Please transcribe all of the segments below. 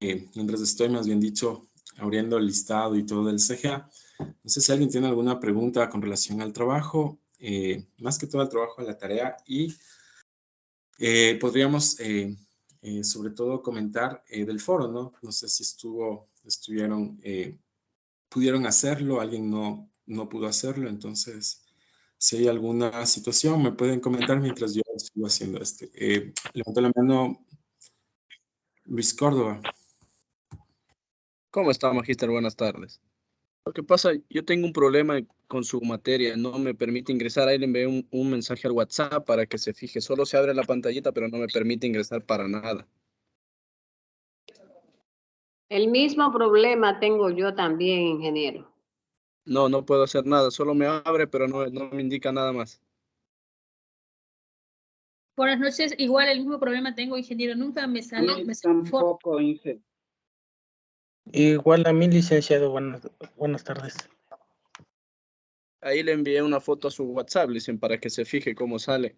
mientras estoy, más bien dicho, abriendo el listado y todo del CGA. No sé si alguien tiene alguna pregunta con relación al trabajo, más que todo al trabajo, a la tarea, y podríamos sobre todo comentar del foro, ¿no? No sé si pudieron hacerlo, alguien no pudo hacerlo, entonces si hay alguna situación me pueden comentar mientras yo sigo haciendo este. Levanto la mano Luis Córdoba. ¿Cómo está, Magíster? Buenas tardes. Lo que pasa, yo tengo un problema con su materia, no me permite ingresar. Ahí le envié un mensaje al WhatsApp para que se fije. Solo se abre la pantallita, pero no me permite ingresar para nada. El mismo problema tengo yo también, ingeniero. No puedo hacer nada. Solo me abre, pero no me indica nada más. Buenas noches, igual el mismo problema tengo, ingeniero, nunca me sale. Tampoco, Inge. Igual a mí, licenciado, buenas tardes. Ahí le envié una foto a su WhatsApp, dicen, para que se fije cómo sale.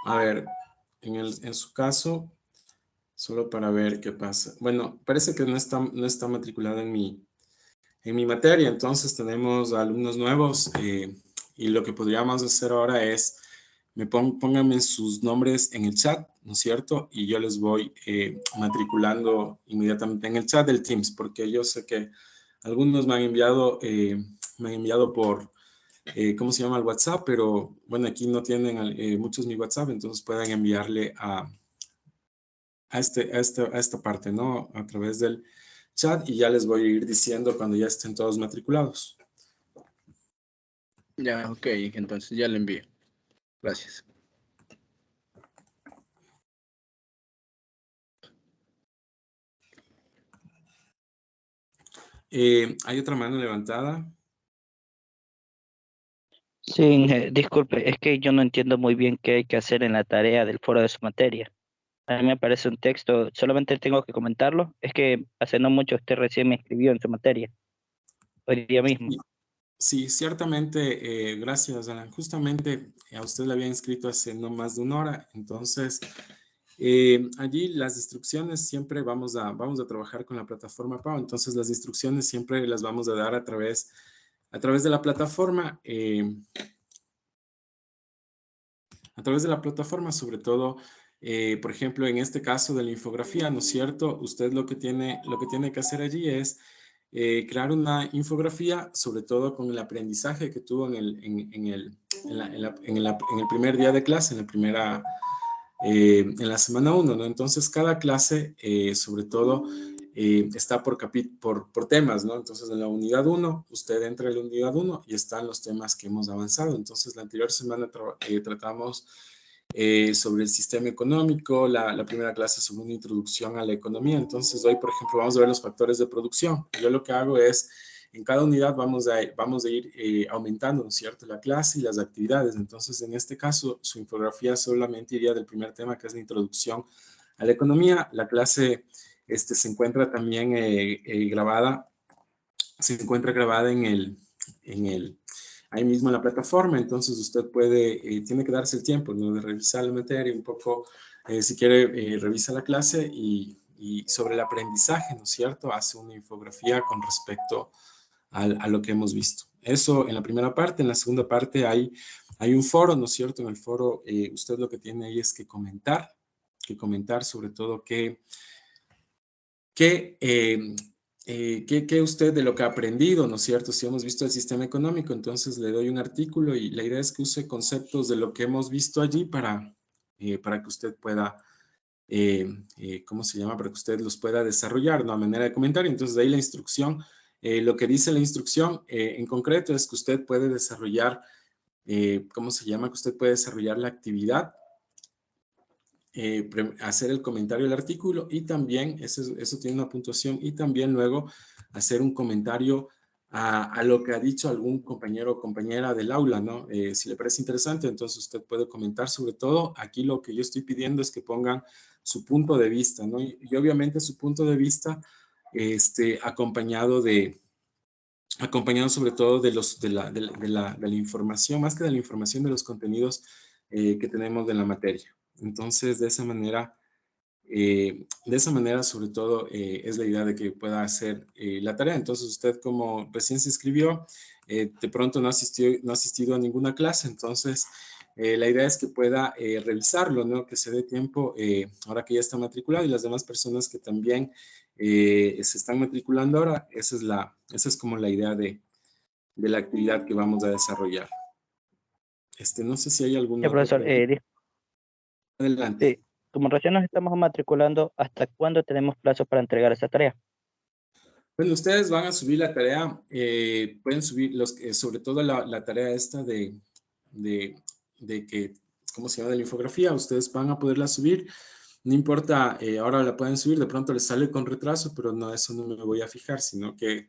A ver, en su caso, solo para ver qué pasa. Bueno, parece que no está matriculado en mi materia, entonces tenemos alumnos nuevos y lo que podríamos hacer ahora es, pónganme sus nombres en el chat, ¿no es cierto? Y yo les voy matriculando inmediatamente en el chat del Teams, porque yo sé que algunos me han enviado por, ¿cómo se llama? El WhatsApp, pero bueno, aquí no tienen muchos mi WhatsApp, entonces pueden enviarle a esta parte, ¿no? A través del chat y ya les voy a ir diciendo cuando ya estén todos matriculados. Ya, ok, entonces ya le envío. Gracias. ¿Hay otra mano levantada? Sí, disculpe, es que yo no entiendo muy bien qué hay que hacer en la tarea del foro de su materia. A mí me parece un texto, solamente tengo que comentarlo. Es que hace no mucho usted recién me escribió en su materia, hoy día mismo. Sí, ciertamente, gracias, Alan. Justamente a usted le había inscrito hace no más de una hora, entonces allí las instrucciones siempre vamos a trabajar con la plataforma PAO, entonces las instrucciones siempre las vamos a dar a través de la plataforma, sobre todo, por ejemplo, en este caso de la infografía, ¿no es cierto? Usted lo que tiene que hacer allí es crear una infografía, sobre todo con el aprendizaje que tuvo en el primer día de clase, en la semana 1, ¿no? Entonces, cada clase, sobre todo, está por temas, ¿no? Entonces, en la unidad 1, usted entra en la unidad 1 y están los temas que hemos avanzado. Entonces, la anterior semana tratamos sobre el sistema económico, la primera clase sobre una introducción a la economía. Entonces, hoy, por ejemplo, vamos a ver los factores de producción. Yo lo que hago es, en cada unidad vamos a ir aumentando, ¿no es cierto?, la clase y las actividades. Entonces, en este caso, su infografía solamente iría del primer tema, que es la introducción a la economía. La clase se encuentra también grabada ahí mismo en la plataforma, entonces usted tiene que darse el tiempo, ¿no?, de revisar la materia un poco, si quiere, revisa la clase y sobre el aprendizaje, ¿no es cierto?, hace una infografía con respecto a lo que hemos visto. Eso en la primera parte. En la segunda parte hay un foro, ¿no es cierto? En el foro usted lo que tiene ahí es que comentar sobre todo qué usted de lo que ha aprendido, ¿no es cierto? Si hemos visto el sistema económico, entonces le doy un artículo y la idea es que use conceptos de lo que hemos visto allí para que usted pueda, ¿cómo se llama? Para que usted los pueda desarrollar, ¿no?, a manera de comentario. Entonces, de ahí la instrucción, lo que dice la instrucción en concreto es que usted puede desarrollar, ¿cómo se llama? Que usted puede desarrollar la actividad, hacer el comentario del artículo y también, eso tiene una puntuación, y también luego hacer un comentario a lo que ha dicho algún compañero o compañera del aula, ¿no? Si le parece interesante, entonces usted puede comentar. Sobre todo, aquí lo que yo estoy pidiendo es que pongan su punto de vista, ¿no? Y obviamente su punto de vista acompañado sobre todo de la información, más que de la información, de los contenidos que tenemos de la materia. Entonces, de esa manera, De esa manera, sobre todo, es la idea de que pueda hacer la tarea. Entonces, usted como recién se inscribió, de pronto no ha asistido a ninguna clase, entonces la idea es que pueda revisarlo, ¿no? Que se dé tiempo ahora que ya está matriculado y las demás personas que también se están matriculando ahora, esa es como la idea de la actividad que vamos a desarrollar. No sé si hay alguna Ya, otra profesor, pregunta. Adelante. sí, como recién nos estamos matriculando, ¿hasta cuándo tenemos plazo para entregar esa tarea? Bueno, ustedes van a subir la tarea, pueden subir sobre todo la tarea esta de, de que, ¿cómo se llama? De la infografía, ustedes van a poderla subir, no importa, ahora la pueden subir, de pronto les sale con retraso, pero no, eso no me voy a fijar, sino que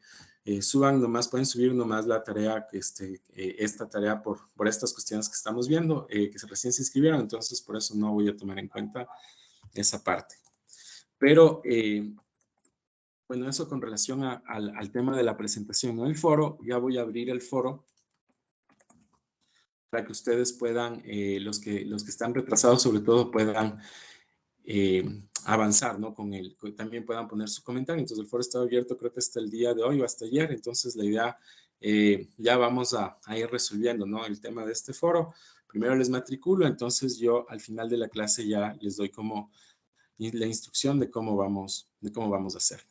suban nomás, pueden subir nomás la tarea, esta tarea por estas cuestiones que estamos viendo, que recién se inscribieron, entonces por eso no voy a tomar en cuenta esa parte. Pero bueno, eso con relación al tema de la presentación, ¿no? El foro, ya voy a abrir el foro para que ustedes puedan, los que están retrasados sobre todo, puedan avanzar, ¿no? También puedan poner su comentario. Entonces el foro está abierto creo que hasta el día de hoy o hasta ayer, entonces la idea, ya vamos a ir resolviendo, ¿no? El tema de este foro. Primero les matriculo, entonces yo al final de la clase ya les doy como la instrucción de cómo vamos a hacer.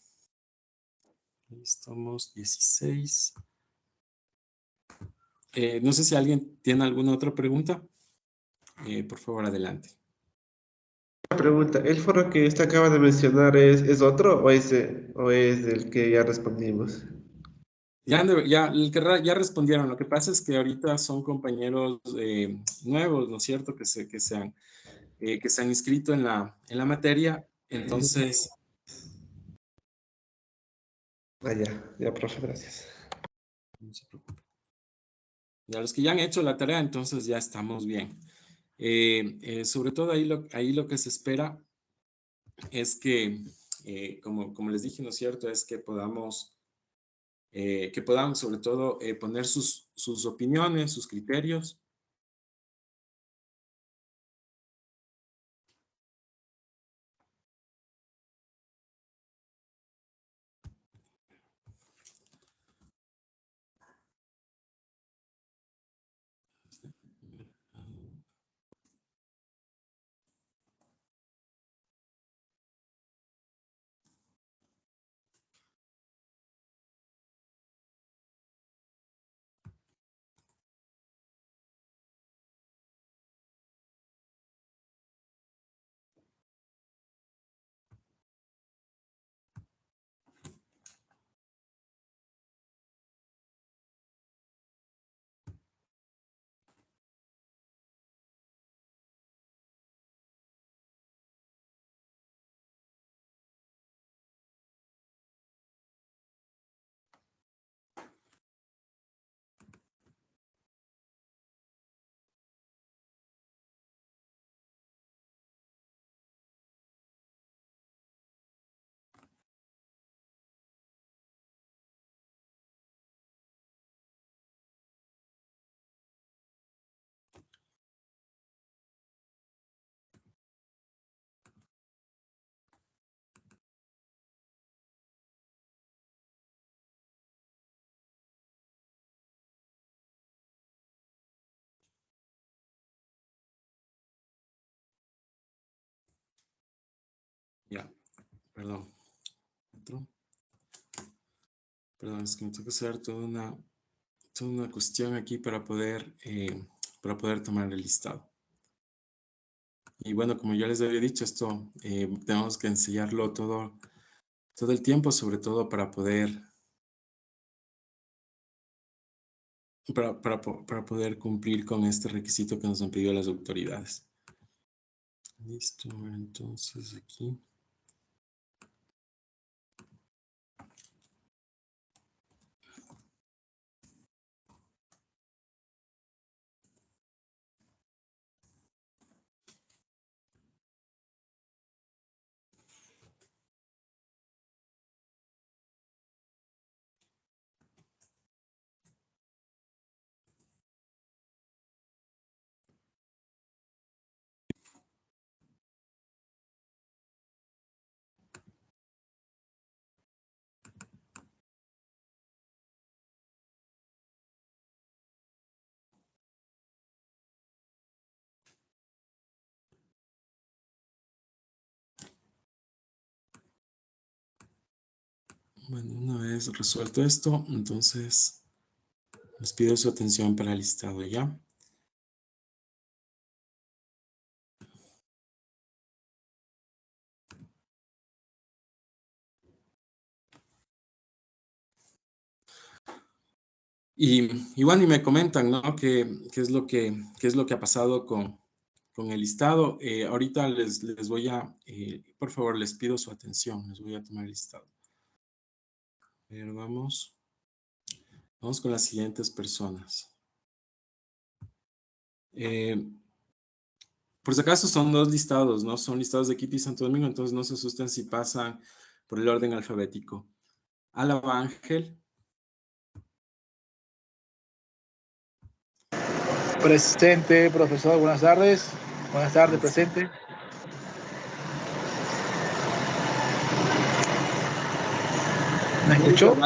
Estamos 16. No sé si alguien tiene alguna otra pregunta. Por favor, adelante. Una pregunta, ¿el foro que usted acaba de mencionar es otro o es el que ya respondimos? Ya respondieron. Lo que pasa es que ahorita son compañeros nuevos, ¿no es cierto? Que se han inscrito en la materia. Entonces, Ah, ya, profe, gracias. no se preocupe. Ya los que ya han hecho la tarea, entonces ya estamos bien. Sobre todo ahí lo que se espera es que, como les dije, ¿no es cierto? Es que podamos sobre todo poner sus opiniones, sus criterios. Ya, perdón. Otro. Perdón, es que me tengo que hacer toda una cuestión aquí para poder tomar el listado. Y bueno, como ya les había dicho, esto tenemos que enseñarlo todo el tiempo, sobre todo para poder cumplir con este requisito que nos han pedido las autoridades. Listo, entonces aquí. Bueno, una vez resuelto esto, entonces les pido su atención para el listado, ¿ya? Y bueno, y me comentan, ¿no? ¿Qué es lo que ha pasado con el listado? Ahorita les voy a, por favor, les pido su atención, les voy a tomar el listado. A ver, vamos con las siguientes personas. Por si acaso son dos listados, ¿no? Son listados de Quito y Santo Domingo, entonces no se asusten si pasan por el orden alfabético. Álava Ángel. Presente, profesor, buenas tardes. Buenas tardes, presente. ¿Me escuchó?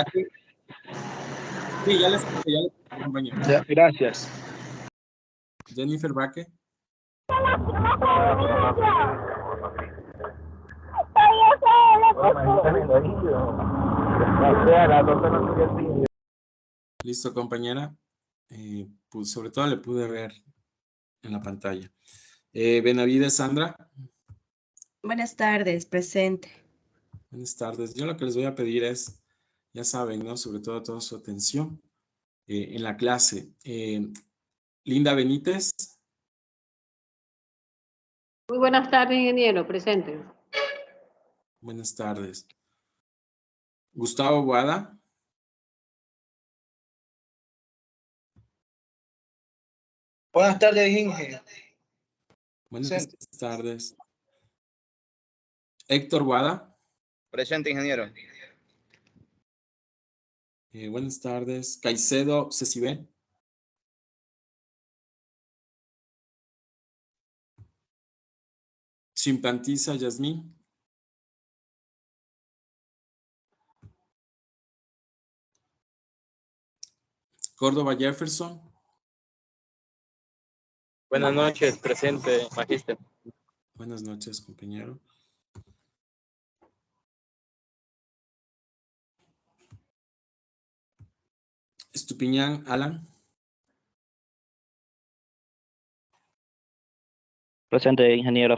Sí, ya les escuché, compañero. Ya, gracias. Jennifer Baque. Listo, compañera. Pues sobre todo le pude ver en la pantalla. Benavides Sandra. Buenas tardes, presente. Buenas tardes. Yo lo que les voy a pedir es, ya saben, ¿no? Sobre todo toda su atención en la clase. Linda Benítez. Muy buenas tardes, ingeniero, presente. Buenas tardes. Gustavo Guada. Buenas tardes, Inge. Buenas Presente. tardes. Héctor Guada. Presente, ingeniero. Buenas tardes. Caicedo Cecibel. Chimpantiza Yasmín. Córdoba Jefferson. Buenas noches, presente, magíster. Buenas noches, compañero. Estupiñán Alan. Presente, ingeniero.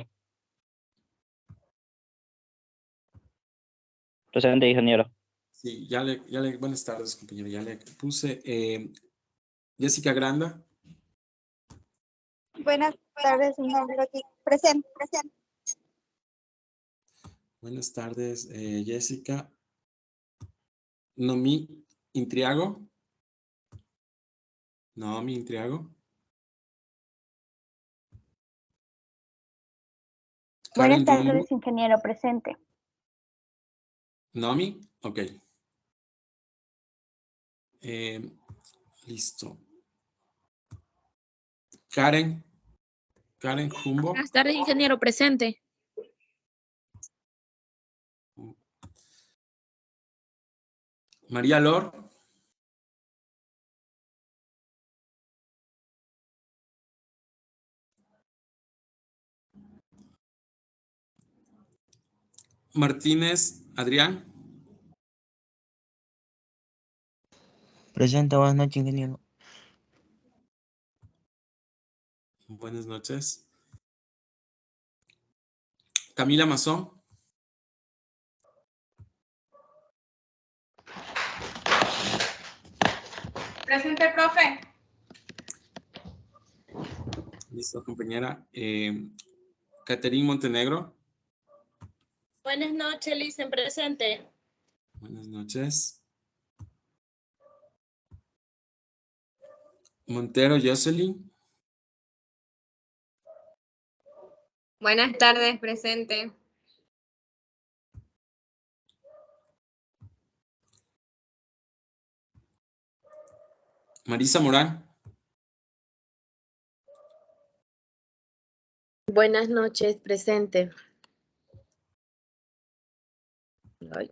Presente, ingeniero. Sí, buenas tardes, compañero. Ya le puse. Jessica Granda. Buenas tardes, ingeniero. Presente, presente. Buenas tardes, Jessica. Nomi Intriago. Naomi Intriago. Buenas Karen tardes, Rumbo. ingeniero. Presente. Naomi, ok. Listo. Karen Jumbo. Buenas tardes, ingeniero, presente. María Lor. Martínez Adrián. Presente, buenas noches, ingeniero. Buenas noches. Camila Mazón. Presente, profe. Listo, compañera. Caterín Montenegro. Buenas noches, Licen, presente. Buenas noches. Montero Jocelyn. Buenas tardes, presente. Marisa Morán. Buenas noches, presente. Ay.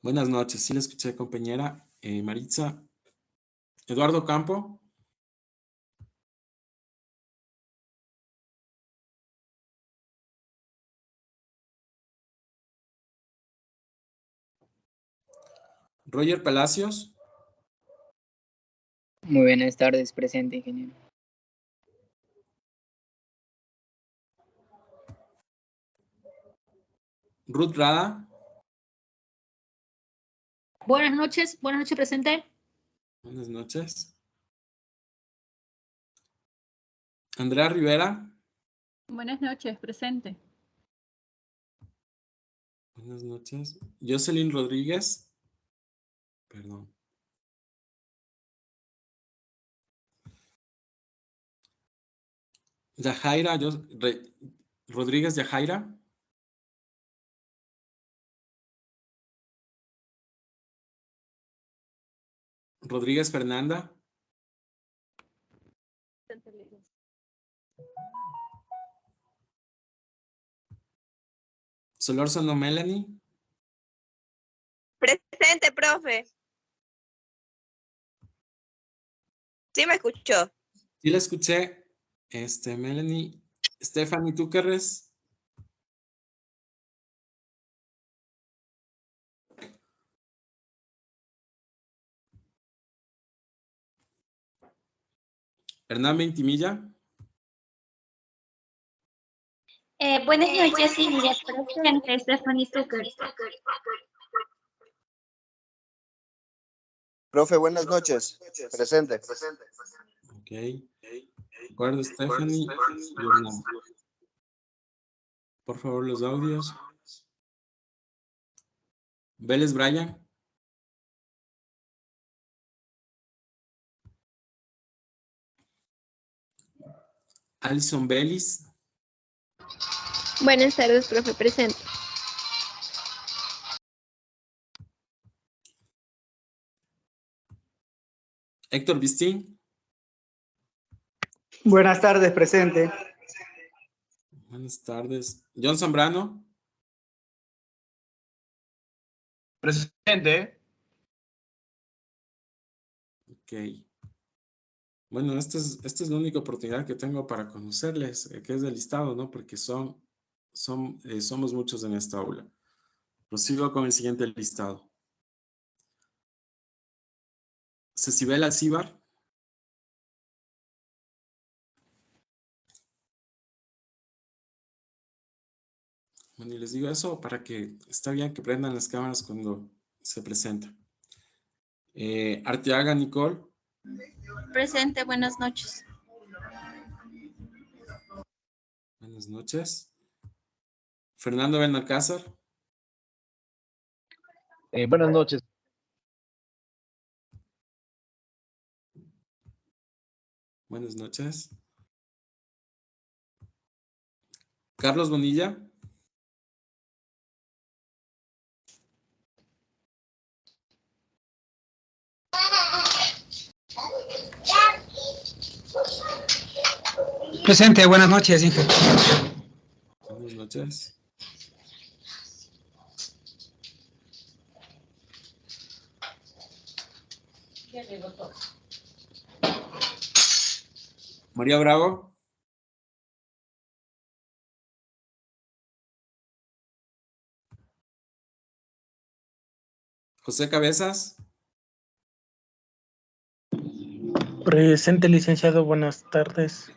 Buenas noches. Sí, la escuché, compañera. Maritza. Eduardo Campo. Roger Palacios. Muy buenas tardes, presente, ingeniero. Ruth Rada. Buenas noches, presente. Buenas noches. Andrea Rivera. Buenas noches, presente. Buenas noches. Jocelyn Rodríguez. Perdón. Yajaira Rodríguez Yajaira. Rodríguez Fernanda. Solórzano Melanie. Presente, profe. ¿Sí me escuchó? Sí la escuché. Melanie. Stephanie Túquerres. Hernán Ventimilla. Buenas noches, sí, mire, presente, Stephanie Tucker. Profe, buenas noches. Presente. Ok. De acuerdo, Stephanie. Hernán. Por favor, los audios. Vélez Brian. Alison Bellis. Buenas tardes, profe, presente. Héctor Bistín. Buenas tardes, presente. Buenas tardes. John Zambrano. Presente. Ok. Bueno, esta es la única oportunidad que tengo para conocerles, que es del listado, ¿no? Porque somos muchos en esta aula. Prosigo con el siguiente listado. Cecibel Alcíbar. Bueno, y les digo eso para que está bien que prendan las cámaras cuando se presenta. Arteaga Nicole. Presente, buenas noches. Buenas noches. Fernando Benalcázar. Buenas noches. Buenas noches. Carlos Bonilla. Presente, buenas noches, Inge. Buenas noches. María Bravo. José Cabezas. Presente, licenciado, buenas tardes.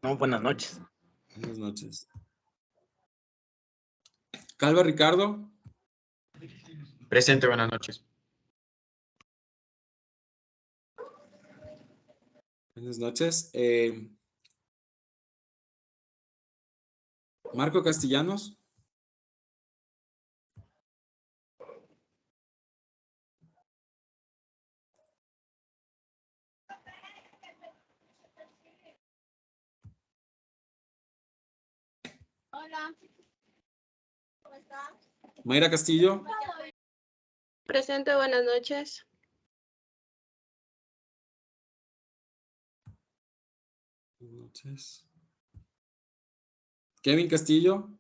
No, buenas noches. Buenas noches. Calva Ricardo. Presente, buenas noches. Buenas noches. Marco Castellanos. Hola. ¿Cómo estás? Mayra Castillo. Presente, buenas noches. Buenas noches. Kevin Castillo.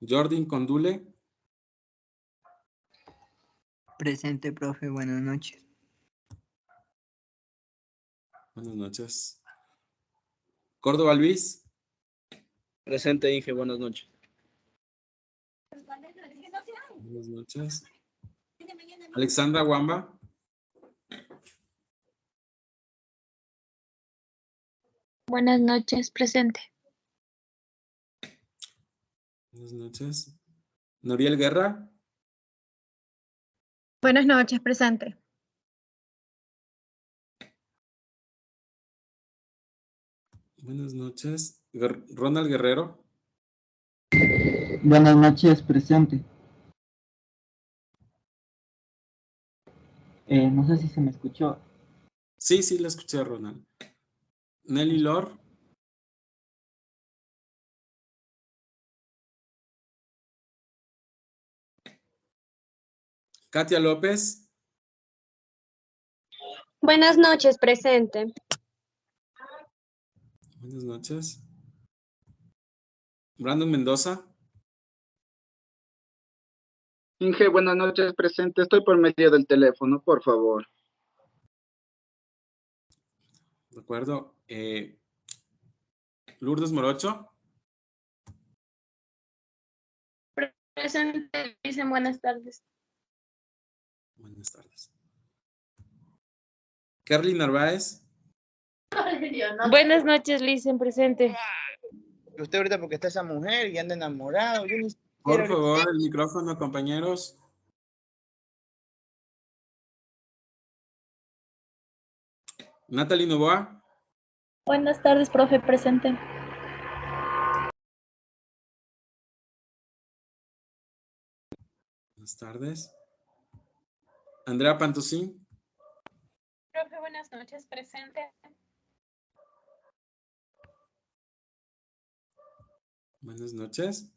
Jordi Condule. Presente, profe, buenas noches. Buenas noches. Córdoba Luis. Presente, Inge, buenas noches. Buenas noches. Alexandra Wamba. Buenas noches, presente. Buenas noches. Noriel Guerra. Buenas noches, presente. Buenas noches. Ronald Guerrero. Buenas noches, presente. No sé si se me escuchó. Sí, sí, la escuché, Ronald. Nelly Lor. Katia López. Buenas noches, presente. Buenas noches. Brandon Mendoza. Inge, buenas noches, presente. Estoy por medio del teléfono, por favor. De acuerdo. Lourdes Morocho. Presente, dicen buenas tardes. Buenas tardes. Carly Narváez. Buenas noches, Licen, presente. Usted ahorita porque está esa mujer y anda enamorado. Yo ni Por favor, el micrófono, compañeros. Natalie Novoa. Buenas tardes, profe, presente. Buenas tardes. Andrea Pantosín. Profe, buenas noches, presente. Buenas noches.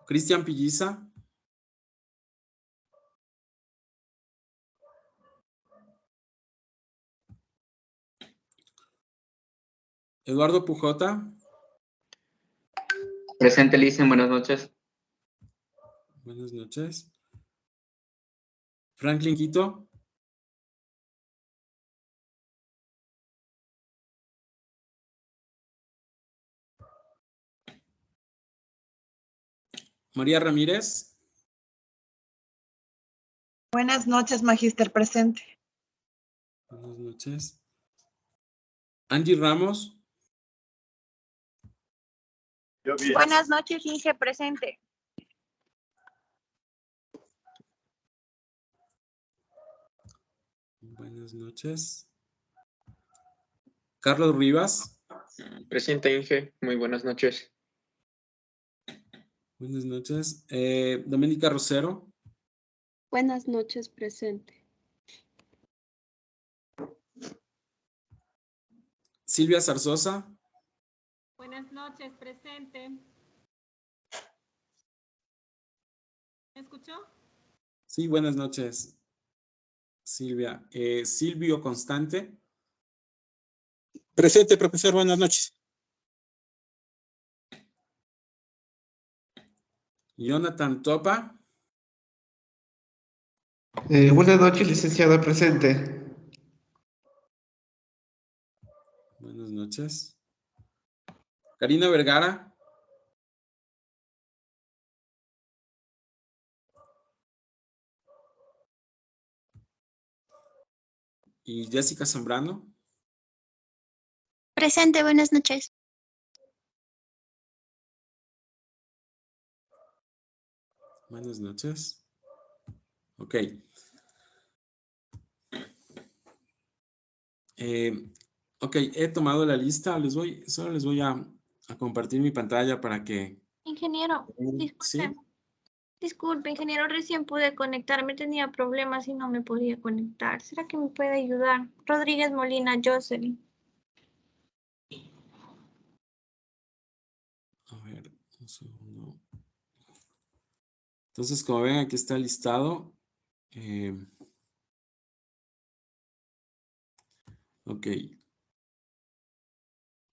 Cristian Pilliza. Eduardo Pujota. Presente, Licen, buenas noches. Buenas noches. Franklin Quito. María Ramírez. Buenas noches, magíster, presente. Buenas noches. Angie Ramos. Buenas noches, Inge, presente. Buenas noches. Carlos Rivas. Presente, Inge, muy buenas noches. Buenas noches. Doménica Rosero. Buenas noches, presente. Silvia Zarzosa. Buenas noches, presente. ¿Me escuchó? Sí, buenas noches, Silvia. Silvio Constante. Presente, profesor, buenas noches. Jonathan Topa. Buenas noches, licenciado, presente. Buenas noches. Karina Vergara. Y Jessica Zambrano. Presente, buenas noches. Buenas noches. Ok. Ok, he tomado la lista. Solo les voy a compartir mi pantalla para que... Ingeniero, ¿Sí? disculpe, ingeniero, recién pude conectarme, tenía problemas y no me podía conectar. ¿Será que me puede ayudar? Rodríguez Molina, Jocelyn. A ver, un segundo. Entonces, como ven, aquí está el listado. Ok.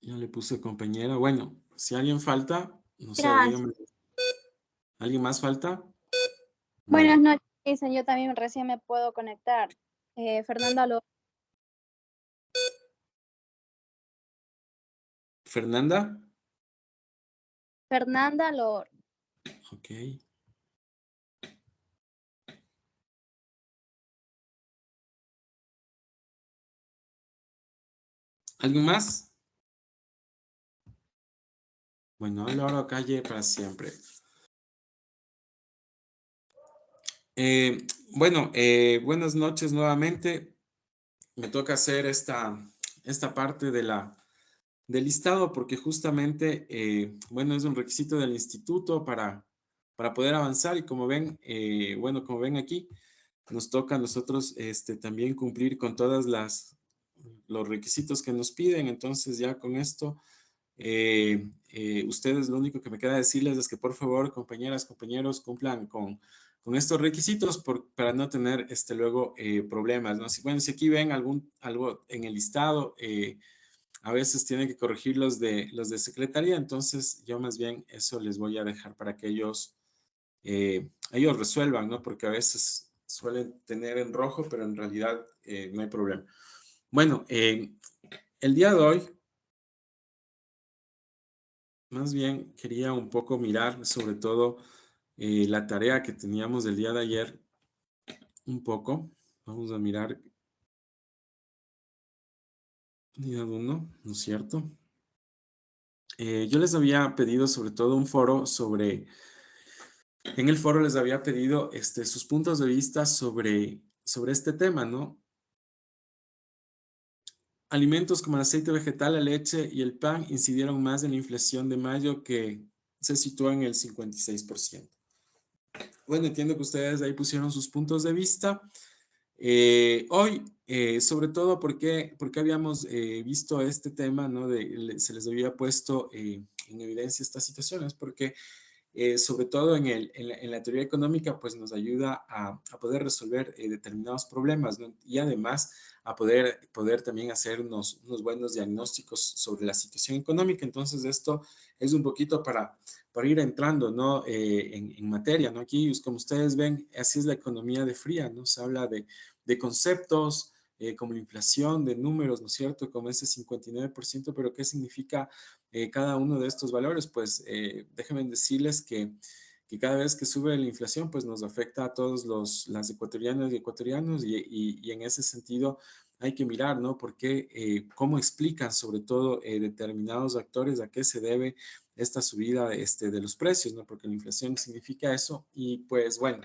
Ya le puse compañera. Bueno, si alguien falta, no sé, Gracias. dígame ¿Alguien más falta? Buenas noches, dicen, yo también recién me puedo conectar. Fernanda Lor. ¿Fernanda? Fernanda Lor. Ok. ¿Alguien más? Bueno, Laura Calle para siempre. Bueno, buenas noches nuevamente. Me toca hacer esta parte del listado porque justamente, bueno, es un requisito del instituto para poder avanzar y como ven, bueno, como ven aquí, nos toca a nosotros también cumplir con todas los requisitos que nos piden. Entonces ya con esto, ustedes lo único que me queda decirles es que por favor, compañeras, compañeros, cumplan con estos requisitos para no tener luego problemas, ¿no? Bueno, si aquí ven algo en el listado, a veces tienen que corregir los de secretaría, entonces yo más bien eso les voy a dejar para que ellos resuelvan, ¿no? Porque a veces suelen tener en rojo, pero en realidad no hay problema. Bueno, el día de hoy, más bien quería un poco mirar sobre todo la tarea que teníamos del día de ayer, un poco. Vamos a mirar unidad 1, ¿no es cierto? Yo les había pedido sobre todo un foro en el foro les había pedido sus puntos de vista sobre este tema, ¿no? Alimentos como el aceite vegetal, la leche y el pan incidieron más en la inflación de mayo, que se sitúa en el 56%. Bueno, entiendo que ustedes ahí pusieron sus puntos de vista. Hoy, sobre todo porque habíamos visto este tema, ¿no? Se les había puesto en evidencia estas situaciones, porque sobre todo en la teoría económica, pues nos ayuda a poder resolver determinados problemas, ¿no? Y además a poder también hacer unos buenos diagnósticos sobre la situación económica. Entonces, esto es un poquito para ir entrando, ¿no? En materia, ¿no? Aquí, como ustedes ven, así es la economía de fría, ¿no? Se habla de conceptos como la inflación, de números, ¿no es cierto? Como ese 59%, pero ¿qué significa cada uno de estos valores? Pues déjenme decirles que cada vez que sube la inflación, pues nos afecta a todos las ecuatorianas y ecuatorianos y en ese sentido hay que mirar, ¿no? Porque cómo explican sobre todo determinados actores a qué se debe esta subida de los precios, ¿no? Porque la inflación significa eso y pues bueno,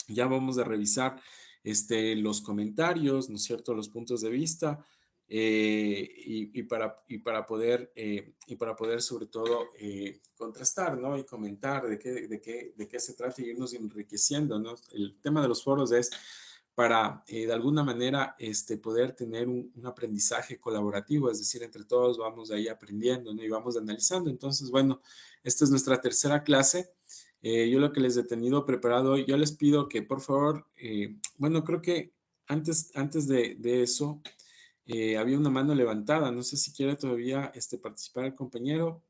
ya vamos a revisar los comentarios, ¿no es cierto? Los puntos de vista y para poder sobre todo contrastar, ¿no? Y comentar de qué se trata y irnos enriqueciendo, ¿no? El tema de los foros es para de alguna manera poder tener un aprendizaje colaborativo, es decir, entre todos vamos ahí aprendiendo, ¿no? Y vamos analizando. Entonces, bueno, esta es nuestra tercera clase. Yo lo que les he tenido preparado hoy, yo les pido que por favor, bueno, creo que antes de eso había una mano levantada. No sé si quiere todavía participar el compañero.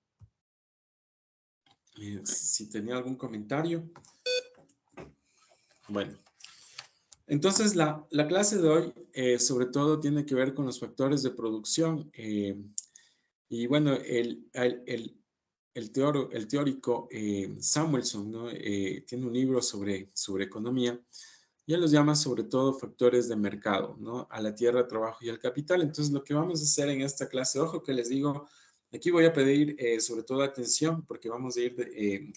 Si tenía algún comentario. Bueno. Entonces, la clase de hoy, sobre todo, tiene que ver con los factores de producción. Y bueno, el teórico Samuelson, ¿no? Tiene un libro sobre economía y él los llama sobre todo factores de mercado, ¿no? A la tierra, trabajo y al capital. Entonces, lo que vamos a hacer en esta clase, ojo que les digo, aquí voy a pedir sobre todo atención porque vamos a ir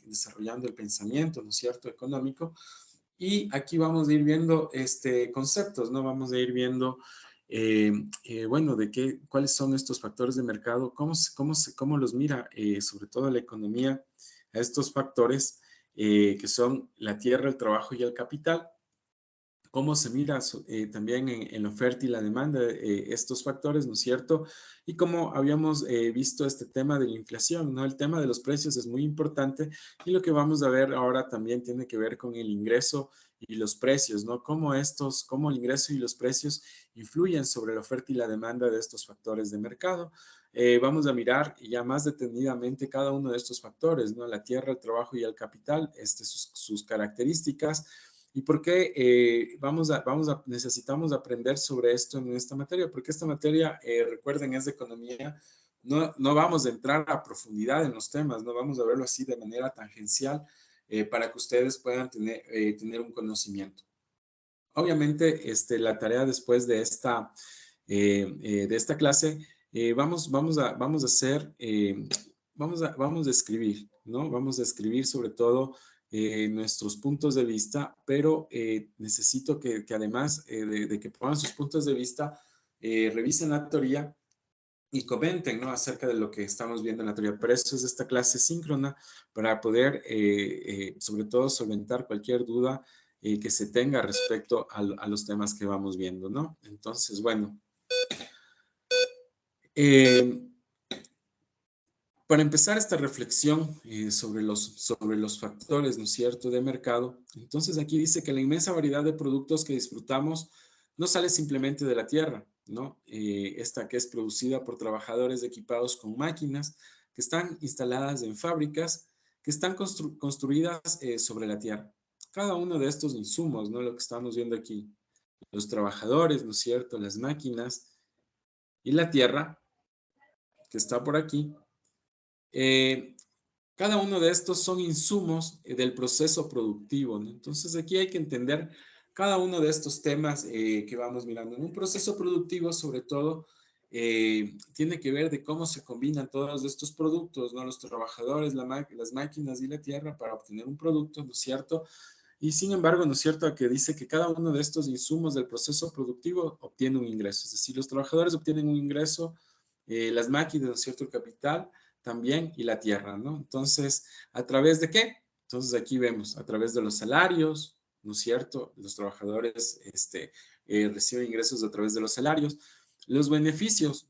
desarrollando el pensamiento, ¿no es cierto?, económico. Y aquí vamos a ir viendo conceptos, ¿no? Vamos a ir viendo, bueno, cuáles son estos factores de mercado, cómo los mira, sobre todo la economía, a estos factores que son la tierra, el trabajo y el capital. Cómo se mira también en la oferta y la demanda estos factores, ¿no es cierto? Y como habíamos visto este tema de la inflación, ¿no? El tema de los precios es muy importante y lo que vamos a ver ahora también tiene que ver con el ingreso y los precios, ¿no? Cómo el ingreso y los precios influyen sobre la oferta y la demanda de estos factores de mercado. vamos a mirar ya más detenidamente cada uno de estos factores, ¿no? La tierra, el trabajo y el capital, sus características y por qué necesitamos aprender sobre esto en esta materia, porque esta materia, recuerden, es de economía. No vamos a entrar a profundidad en los temas, no vamos a verlo así de manera tangencial para que ustedes puedan tener un conocimiento. Obviamente, la tarea después de esta clase, vamos a escribir, ¿no? Vamos a escribir sobre todo nuestros puntos de vista, pero necesito que además de que pongan sus puntos de vista, revisen la teoría y comenten, ¿no? Acerca de lo que estamos viendo en la teoría. Pero eso es esta clase síncrona para poder, sobre todo, solventar cualquier duda que se tenga respecto a los temas que vamos viendo, ¿no? Entonces, bueno. Para empezar esta reflexión sobre los factores, ¿no es cierto?, de mercado, entonces aquí dice que la inmensa variedad de productos que disfrutamos no sale simplemente de la tierra, ¿no? Esta que es producida por trabajadores equipados con máquinas que están instaladas en fábricas que están construidas sobre la tierra. Cada uno de estos insumos, ¿no? Lo que estamos viendo aquí, los trabajadores, ¿no es cierto?, las máquinas y la tierra que está por aquí. Cada uno de estos son insumos del proceso productivo, ¿no? Entonces aquí hay que entender cada uno de estos temas que vamos mirando. En un proceso productivo, sobre todo, tiene que ver de cómo se combinan todos estos productos, ¿no? Los trabajadores, las máquinas y la tierra para obtener un producto, ¿no es cierto? Y sin embargo, ¿no es cierto?, que dice que cada uno de estos insumos del proceso productivo obtiene un ingreso. Es decir, los trabajadores obtienen un ingreso, las máquinas, ¿no es cierto?, el capital también y la tierra, ¿no? Entonces, ¿a través de qué? Entonces aquí vemos, a través de los salarios, ¿no es cierto? Los trabajadores reciben ingresos a través de los salarios. Los beneficios,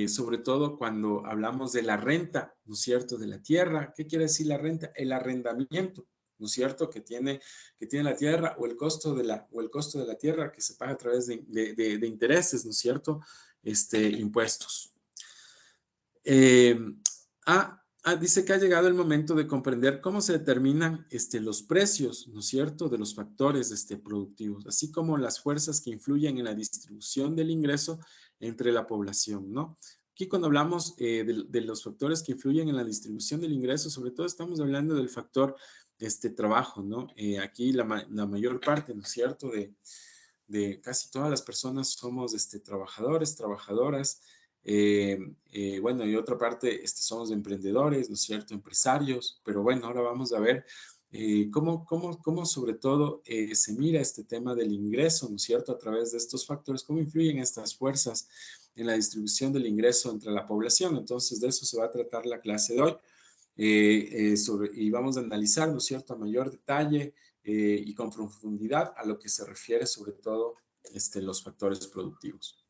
sobre todo cuando hablamos de la renta, ¿no es cierto?, de la tierra. ¿Qué quiere decir la renta? El arrendamiento, ¿no es cierto?, que tiene la tierra o el costo de la tierra que se paga a través de intereses, ¿no es cierto?, impuestos. Dice que ha llegado el momento de comprender cómo se determinan los precios, ¿no es cierto?, de los factores productivos, así como las fuerzas que influyen en la distribución del ingreso entre la población, ¿no? Aquí cuando hablamos de los factores que influyen en la distribución del ingreso, sobre todo estamos hablando del factor trabajo, ¿no? Aquí la mayor parte, ¿no es cierto?, de casi todas las personas somos trabajadores, trabajadoras. Bueno, y otra parte somos emprendedores, ¿no es cierto?, empresarios, pero bueno, ahora vamos a ver cómo sobre todo se mira este tema del ingreso, ¿no es cierto?, a través de estos factores, cómo influyen estas fuerzas en la distribución del ingreso entre la población. Entonces, de eso se va a tratar la clase de hoy, y vamos a analizar, ¿no es cierto?, a mayor detalle y con profundidad a lo que se refiere sobre todo los factores productivos.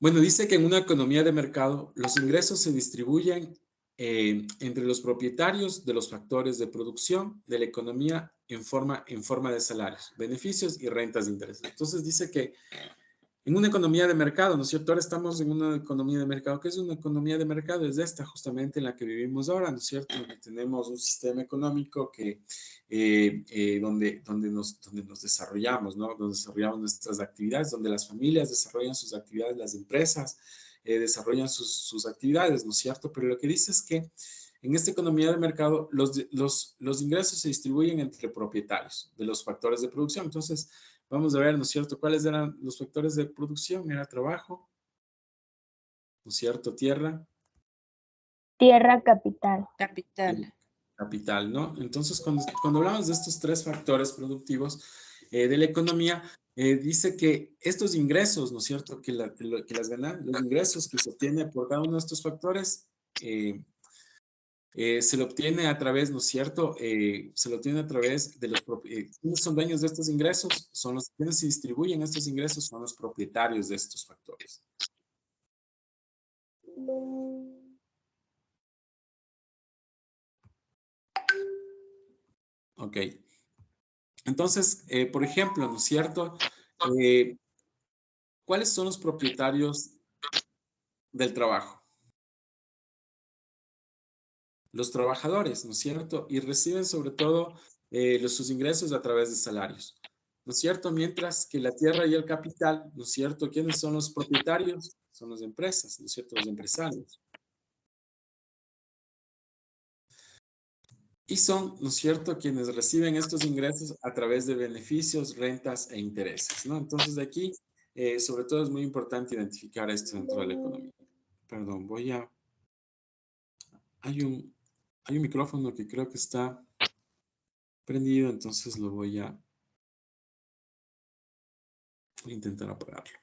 Bueno, dice que en una economía de mercado los ingresos se distribuyen entre los propietarios de los factores de producción de la economía en forma de salarios, beneficios y rentas de interés. Entonces dice que en una economía de mercado, ¿no es cierto? Ahora estamos en una economía de mercado. ¿Qué es una economía de mercado? Es esta justamente en la que vivimos ahora, ¿no es cierto? Donde tenemos un sistema económico donde nos desarrollamos, ¿no? Donde desarrollamos nuestras actividades, donde las familias desarrollan sus actividades, las empresas desarrollan sus actividades, ¿no es cierto? Pero lo que dice es que en esta economía de mercado los ingresos se distribuyen entre propietarios de los factores de producción. Entonces, vamos a ver, ¿no es cierto?, cuáles eran los factores de producción. Era trabajo, ¿no es cierto?, tierra. Tierra, capital. Capital, ¿no? Entonces, cuando hablamos de estos tres factores productivos de la economía, dice que estos ingresos, ¿no es cierto?, que los ingresos que se obtienen por cada uno de estos factores, se lo obtiene a través, ¿no es cierto?, se lo obtiene a través de los ¿quiénes son dueños de estos ingresos? Son los quienes se distribuyen estos ingresos, son los propietarios de estos factores. Ok. Entonces, por ejemplo, ¿no es cierto?, ¿Cuáles son los propietarios del trabajo? Los trabajadores, ¿no es cierto? Y reciben sobre todo sus ingresos a través de salarios, ¿no es cierto? Mientras que la tierra y el capital, ¿no es cierto? ¿Quiénes son los propietarios? Son las empresas, ¿no es cierto? Los empresarios. Y son, ¿no es cierto?, quienes reciben estos ingresos a través de beneficios, rentas e intereses, ¿no? Entonces, de aquí, sobre todo es muy importante identificar esto dentro de la economía. Perdón, hay un micrófono que creo que está prendido, entonces lo voy a intentar apagarlo.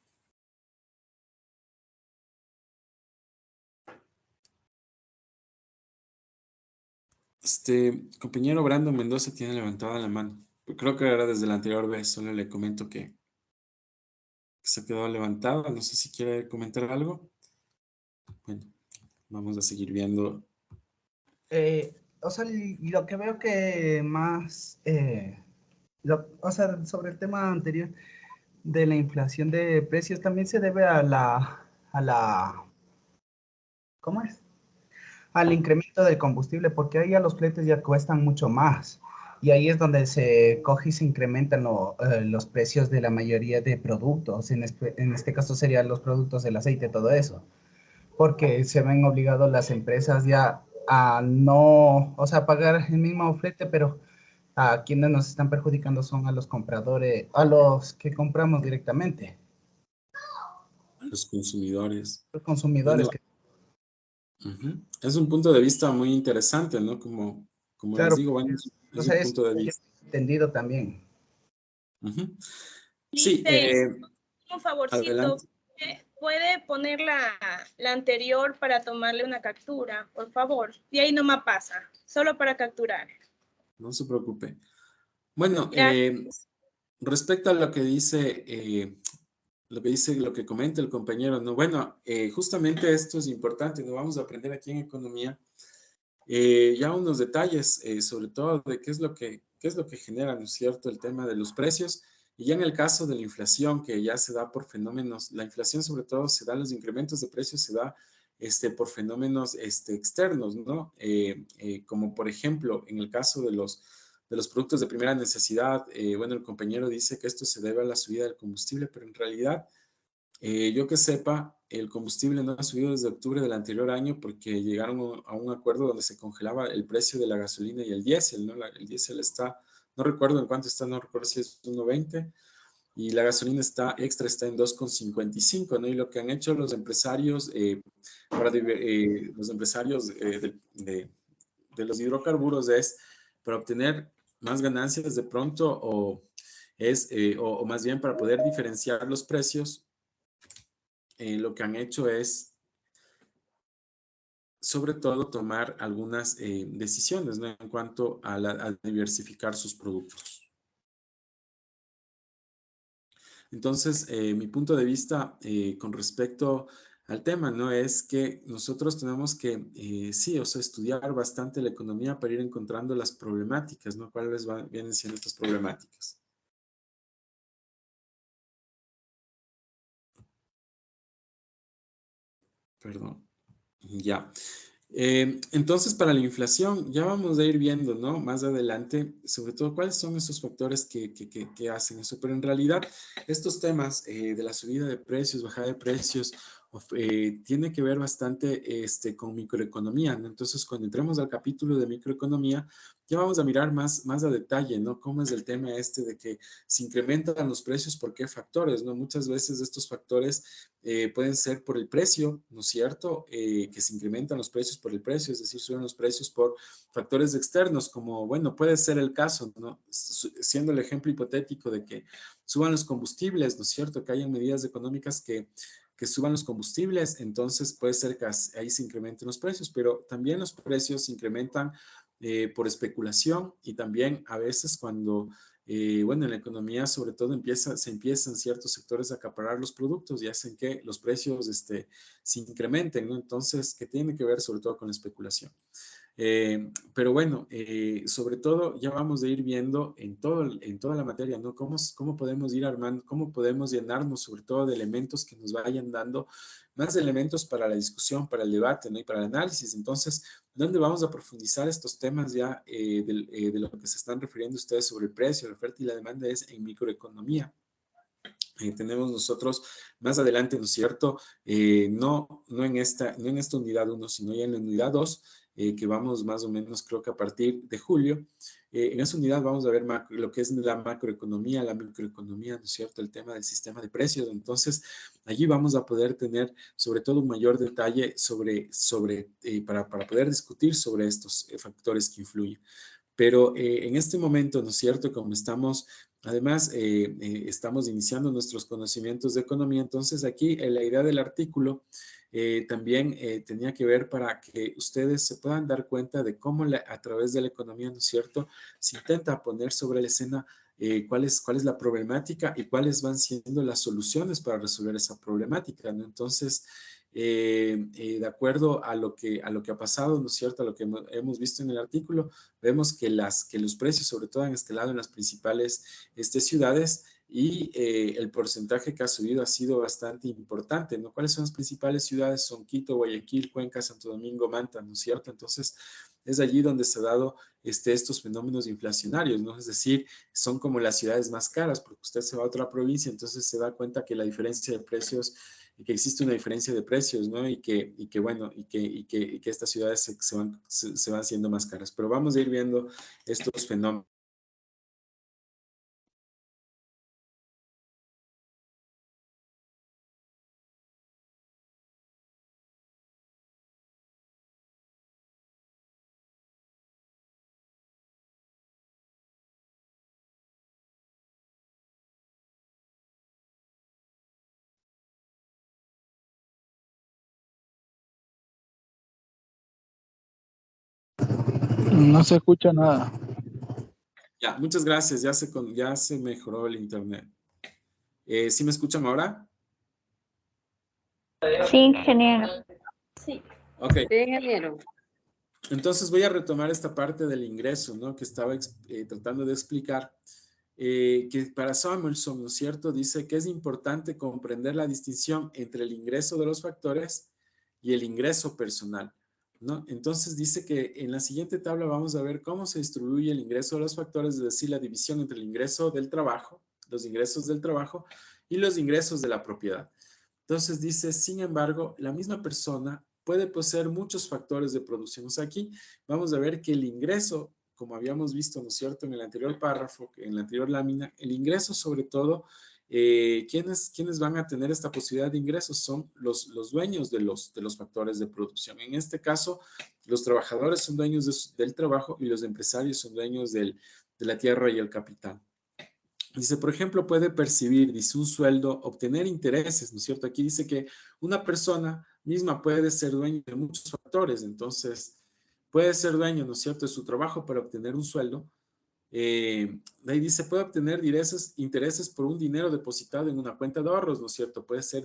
Compañero Brandon Mendoza tiene levantada la mano. Creo que era desde la anterior vez, solo le comento que se quedó levantada. No sé si quiere comentar algo. Bueno, vamos a seguir viendo. O sea, lo que veo que más, o sea, sobre el tema anterior de la inflación de precios también se debe a la, ¿cómo es? Al incremento del combustible, porque ahí ya los fletes ya cuestan mucho más. Y ahí es donde se coge y se incrementan los precios de la mayoría de productos. En este caso serían los productos del aceite, todo eso. Porque se ven obligados las empresas ya a no, o sea, pagar el mismo flete, pero a quienes nos están perjudicando son a los compradores, a los que compramos directamente. A los consumidores. Los consumidores. Bueno, es un punto de vista muy interesante, ¿no? Como claro, les digo, bueno, es un punto de vista. Entendido también. Sí, un favorcito. Adelante. ¿Puede poner la anterior para tomarle una captura, por favor? Y ahí no me pasa, solo para capturar. No se preocupe. Bueno, respecto a lo que dice, lo que comenta el compañero, ¿no? Bueno, justamente esto es importante, ¿no? Vamos a aprender aquí en economía ya unos detalles, sobre todo de qué es lo que genera, ¿no es cierto?, el tema de los precios. Y ya en el caso de la inflación, que ya se da por fenómenos, la inflación sobre todo se da, los incrementos de precios se da por fenómenos externos, ¿no? Como por ejemplo, en el caso de los productos de primera necesidad, bueno, el compañero dice que esto se debe a la subida del combustible, pero en realidad, yo que sepa, el combustible no ha subido desde octubre del anterior año porque llegaron a un acuerdo donde se congelaba el precio de la gasolina y el diésel, ¿no? El diésel está, no recuerdo en cuánto está, no recuerdo si es 1.20 y la gasolina extra está en 2.55, ¿no? Y lo que han hecho los empresarios, los empresarios de los hidrocarburos es para obtener más ganancias de pronto o más bien para poder diferenciar los precios, lo que han hecho es sobre todo tomar algunas decisiones, ¿no?, en cuanto a diversificar sus productos. Entonces, mi punto de vista con respecto al tema, ¿no?, es que nosotros tenemos que, sí, o sea, estudiar bastante la economía para ir encontrando las problemáticas, ¿no? ¿Cuáles vienen siendo estas problemáticas? Perdón. Ya. Entonces, para la inflación, ya vamos a ir viendo, ¿no?, más adelante, sobre todo, cuáles son esos factores que hacen eso. Pero en realidad, estos temas de la subida de precios, bajada de precios, tiene que ver bastante con microeconomía, ¿no? Entonces, cuando entremos al capítulo de microeconomía, ya vamos a mirar más a detalle, ¿no?, cómo es el tema de que se incrementan los precios, ¿por qué factores, no? Muchas veces estos factores pueden ser por el precio, ¿no es cierto?, que se incrementan los precios por el precio, es decir, suben los precios por factores externos, como, bueno, puede ser el caso, ¿no?, siendo el ejemplo hipotético de que suban los combustibles, ¿no es cierto?, que hayan medidas económicas que suban los combustibles, entonces puede ser que ahí se incrementen los precios, pero también los precios se incrementan por especulación y también a veces cuando, bueno, en la economía sobre todo se empiezan ciertos sectores a acaparar los productos y hacen que los precios se incrementen, ¿no? Entonces, que tiene que ver sobre todo con la especulación. Pero bueno, sobre todo ya vamos a ir viendo en toda la materia, ¿no? ¿Cómo podemos ir armando, cómo podemos llenarnos sobre todo de elementos que nos vayan dando más elementos para la discusión, para el debate, ¿no? Y para el análisis. Entonces, ¿dónde vamos a profundizar estos temas ya de lo que se están refiriendo ustedes sobre el precio, la oferta y la demanda? Es en microeconomía. Tenemos nosotros más adelante, ¿no es cierto? No en esta unidad 1, sino ya en la unidad 2, que vamos más o menos, creo que a partir de julio. En esa unidad vamos a ver lo que es la macroeconomía, la microeconomía, ¿no es cierto? El tema del sistema de precios. Entonces, allí vamos a poder tener sobre todo un mayor detalle para poder discutir sobre estos factores que influyen. Pero en este momento, ¿no es cierto? Como estamos, además, estamos iniciando nuestros conocimientos de economía, entonces aquí la idea del artículo también tenía que ver para que ustedes se puedan dar cuenta de cómo a través de la economía, ¿no es cierto?, se intenta poner sobre la escena cuál es la problemática y cuáles van siendo las soluciones para resolver esa problemática, ¿no? Entonces, de acuerdo a lo que ha pasado, ¿no es cierto?, a lo que hemos visto en el artículo, vemos que los precios, sobre todo, han escalado en las principales ciudades y el porcentaje que ha subido ha sido bastante importante, ¿no? ¿Cuáles son las principales ciudades? Son Quito, Guayaquil, Cuenca, Santo Domingo, Manta, ¿no es cierto? Entonces, es allí donde se ha dado estos fenómenos inflacionarios, ¿no? Es decir, son como las ciudades más caras, porque usted se va a otra provincia, entonces se da cuenta que la diferencia de precios, que existe una diferencia de precios, ¿no? Y que estas ciudades se van siendo más caras. Pero vamos a ir viendo estos fenómenos. No se escucha nada. Ya, muchas gracias. Ya se mejoró el internet. ¿Sí me escuchan ahora? Sí, ingeniero. Sí. Ok. Sí, ingeniero. Entonces voy a retomar esta parte del ingreso, ¿no? Que estaba tratando de explicar. Que para Samuelson, ¿no es cierto?, dice que es importante comprender la distinción entre el ingreso de los factores y el ingreso personal, ¿no? Entonces dice que en la siguiente tabla vamos a ver cómo se distribuye el ingreso de los factores, es decir, la división entre el ingreso del trabajo, los ingresos del trabajo y los ingresos de la propiedad. Entonces dice, sin embargo, la misma persona puede poseer muchos factores de producción. O sea, aquí vamos a ver que el ingreso, como habíamos visto, ¿no es cierto?, en el anterior párrafo, en la anterior lámina, el ingreso sobre todo, ¿quiénes van a tener esta posibilidad de ingresos? Son los dueños de los factores de producción. En este caso, los trabajadores son dueños del trabajo y los empresarios son dueños de la tierra y el capital. Dice, por ejemplo, puede percibir, dice, un sueldo, obtener intereses, ¿no es cierto? Aquí dice que una persona misma puede ser dueño de muchos factores, entonces puede ser dueño, ¿no es cierto?, de su trabajo para obtener un sueldo. De ahí dice, puede obtener intereses por un dinero depositado en una cuenta de ahorros, ¿no es cierto? Puede ser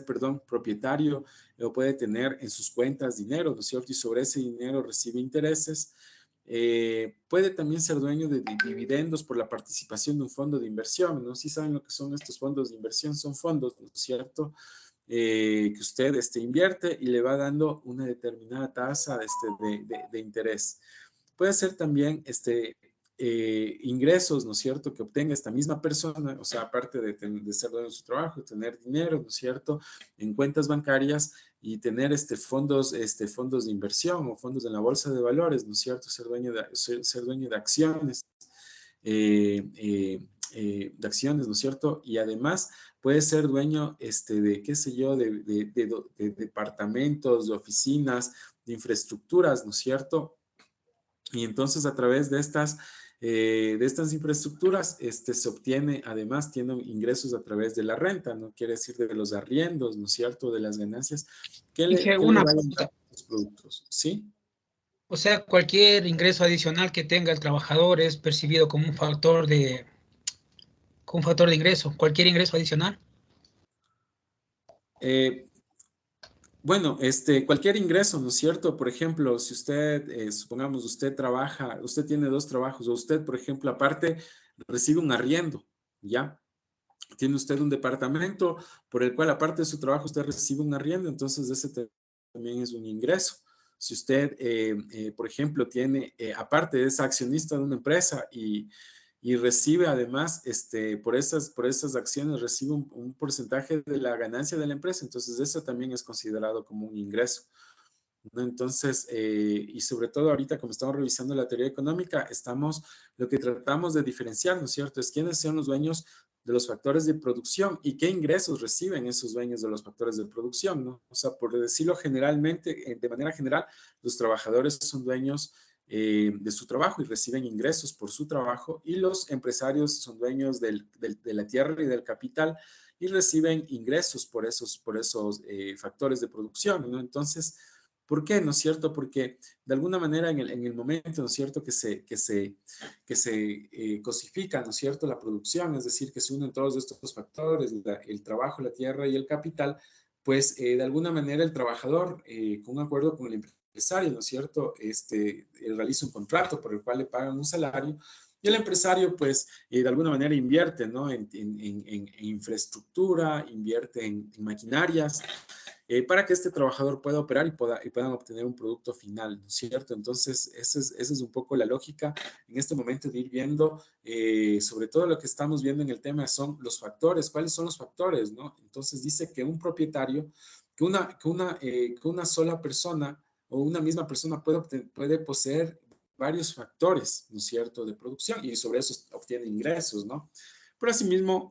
propietario o puede tener en sus cuentas dinero, ¿no es cierto? Y sobre ese dinero recibe intereses. Puede también ser dueño de dividendos por la participación de un fondo de inversión, ¿no? Si saben lo que son estos fondos de inversión, son fondos, ¿no es cierto?, que usted invierte y le va dando una determinada tasa de interés. Puede ser también ingresos, ¿no es cierto?, que obtenga esta misma persona, o sea, aparte de ser dueño de su trabajo, tener dinero, ¿no es cierto?, en cuentas bancarias y tener fondos de inversión o fondos en la bolsa de valores, ¿no es cierto?, ser dueño de acciones, ¿no es cierto? Y además puede ser dueño de, qué sé yo, de departamentos, de oficinas, de infraestructuras, ¿no es cierto? Y entonces a través de estas infraestructuras se obtiene, además tiene ingresos a través de la renta, ¿no? Quiere decir de los arriendos, ¿no es cierto?, de las ganancias que le van a dar los productos, ¿sí? O sea, cualquier ingreso adicional que tenga el trabajador es percibido como un factor de ingreso, cualquier ingreso adicional. Bueno, cualquier ingreso, ¿no es cierto? Por ejemplo, si usted, supongamos, usted trabaja, usted tiene 2 trabajos, o usted, por ejemplo, aparte, recibe un arriendo, ¿ya? Tiene usted un departamento por el cual, aparte de su trabajo, usted recibe un arriendo, entonces ese también es un ingreso. Si usted, por ejemplo, tiene, aparte de esa accionista de una empresa y recibe además, por esas acciones, recibe un porcentaje de la ganancia de la empresa, entonces eso también es considerado como un ingreso, ¿no? Entonces, y sobre todo ahorita, como estamos revisando la teoría económica, lo que tratamos de diferenciar, ¿no es cierto?, es quiénes son los dueños de los factores de producción y qué ingresos reciben esos dueños de los factores de producción, ¿no? O sea, por decirlo generalmente, de manera general, los trabajadores son dueños de su trabajo y reciben ingresos por su trabajo, y los empresarios son dueños de la tierra y del capital y reciben ingresos por esos factores de producción, ¿no? Entonces, ¿por qué? ¿No es cierto? Porque de alguna manera en el momento, ¿no es cierto?, que se cosifica, ¿no es cierto?, la producción, es decir, que se unen todos estos factores, el trabajo, la tierra y el capital, pues de alguna manera el trabajador, con un acuerdo con el empresario, ¿no es cierto?, realiza un contrato por el cual le pagan un salario, y el empresario, pues, de alguna manera invierte, ¿no?, en infraestructura, invierte en maquinarias, para que este trabajador pueda operar y puedan obtener un producto final, ¿no es cierto? Entonces, esa es un poco la lógica en este momento de ir viendo, sobre todo lo que estamos viendo en el tema son los factores. ¿Cuáles son los factores, no? Entonces, dice que un propietario, que una sola persona o una misma persona puede poseer varios factores, ¿no es cierto?, de producción, y sobre eso obtiene ingresos, ¿no? Pero asimismo,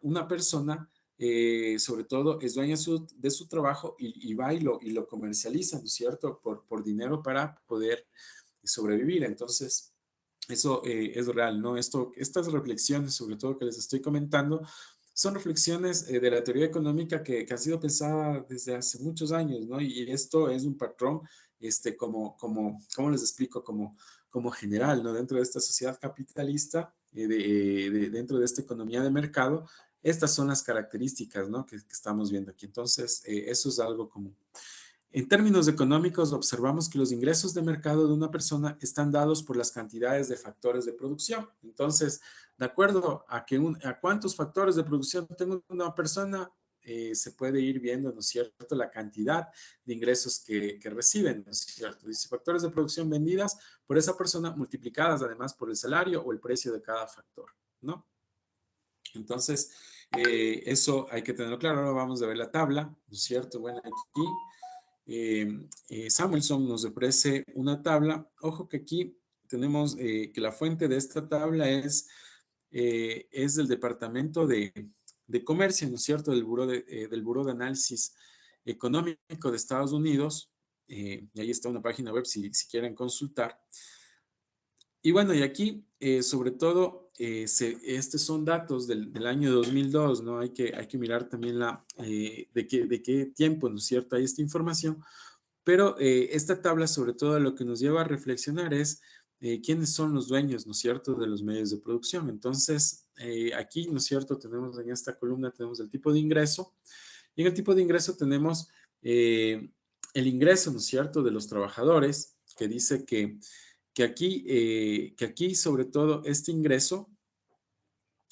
una persona, sobre todo, es dueña de su trabajo y va y lo comercializa, ¿no es cierto?, por dinero para poder sobrevivir. Entonces, eso es real, ¿no? Estas reflexiones, sobre todo que les estoy comentando, son reflexiones de la teoría económica que ha sido pensada desde hace muchos años, ¿no? Y esto es un patrón, ¿cómo les explico? Como general, ¿no? Dentro de esta sociedad capitalista, dentro de esta economía de mercado, estas son las características, ¿no?, que estamos viendo aquí. Entonces, eso es algo común. En términos económicos, observamos que los ingresos de mercado de una persona están dados por las cantidades de factores de producción. Entonces, de acuerdo a cuántos factores de producción tengo una persona, se puede ir viendo, ¿no es cierto?, la cantidad de ingresos que reciben, ¿no es cierto? Dice, factores de producción vendidas por esa persona multiplicadas además por el salario o el precio de cada factor, ¿no? Entonces, eso hay que tenerlo claro. Ahora vamos a ver la tabla, ¿no es cierto? Bueno, aquí Samuelson nos ofrece una tabla. Ojo que aquí tenemos que la fuente de esta tabla es del Departamento de Comercio, ¿no es cierto?, del Buró de Análisis Económico de Estados Unidos. Y ahí está una página web si quieren consultar. Y bueno, y aquí, sobre todo, estos son datos del año 2002, ¿no? Hay que mirar también de qué tiempo, ¿no es cierto?, hay esta información. Pero esta tabla, sobre todo, lo que nos lleva a reflexionar es quiénes son los dueños, ¿no es cierto?, de los medios de producción. Entonces, aquí, ¿no es cierto?, tenemos en esta columna, tenemos el tipo de ingreso. Y en el tipo de ingreso tenemos el ingreso, ¿no es cierto?, de los trabajadores, que dice que aquí, sobre todo, este ingreso,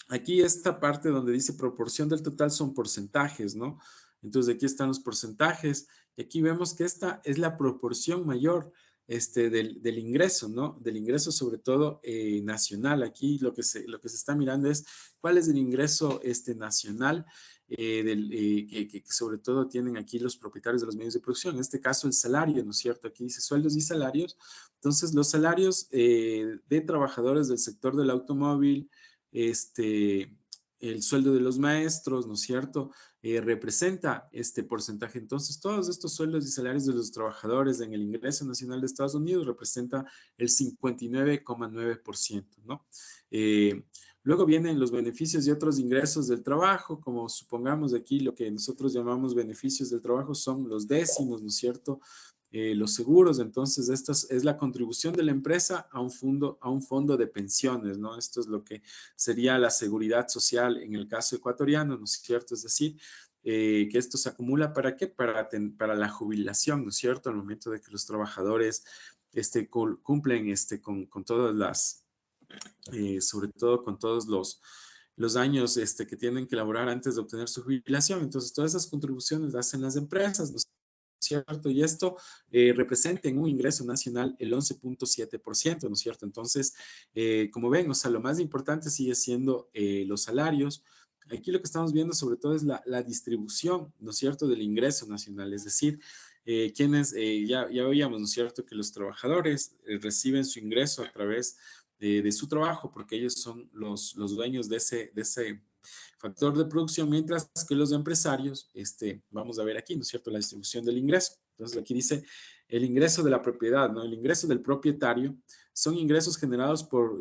aquí esta parte donde dice proporción del total son porcentajes, ¿no? Entonces, aquí están los porcentajes, y aquí vemos que esta es la proporción mayor del ingreso, ¿no? Del ingreso, sobre todo, nacional. Aquí lo que se está mirando es cuál es el ingreso nacional que sobre todo tienen aquí los propietarios de los medios de producción. En este caso, el salario, ¿no es cierto? Aquí dice sueldos y salarios. Entonces, los salarios de trabajadores del sector del automóvil, el sueldo de los maestros, ¿no es cierto?, representa este porcentaje. Entonces, todos estos sueldos y salarios de los trabajadores en el ingreso nacional de Estados Unidos representa el 59,9%, ¿no? Luego vienen los beneficios y otros ingresos del trabajo, como supongamos aquí lo que nosotros llamamos beneficios del trabajo son los décimos, ¿no es cierto?, los seguros. Entonces, esta es la contribución de la empresa a un fondo de pensiones, ¿no? Esto es lo que sería la seguridad social en el caso ecuatoriano, ¿no es cierto? Es decir, que esto se acumula ¿para qué? Para la jubilación, ¿no es cierto? Al momento de que los trabajadores cumplen con todas las, sobre todo con todos los años que tienen que elaborar antes de obtener su jubilación. Entonces, todas esas contribuciones las hacen las empresas, ¿no es cierto? Y esto representa en un ingreso nacional el 11.7%, ¿no es cierto? Entonces, como ven, o sea, lo más importante sigue siendo los salarios. Aquí lo que estamos viendo sobre todo es la distribución, ¿no es cierto?, del ingreso nacional, es decir, quienes, ya veíamos, ¿no es cierto?, que los trabajadores reciben su ingreso a través de su trabajo, porque ellos son los dueños de ese factor de producción, mientras que los empresarios, vamos a ver aquí, ¿no es cierto?, la distribución del ingreso. Entonces aquí dice el ingreso de la propiedad, ¿no? El ingreso del propietario son ingresos generados ¿por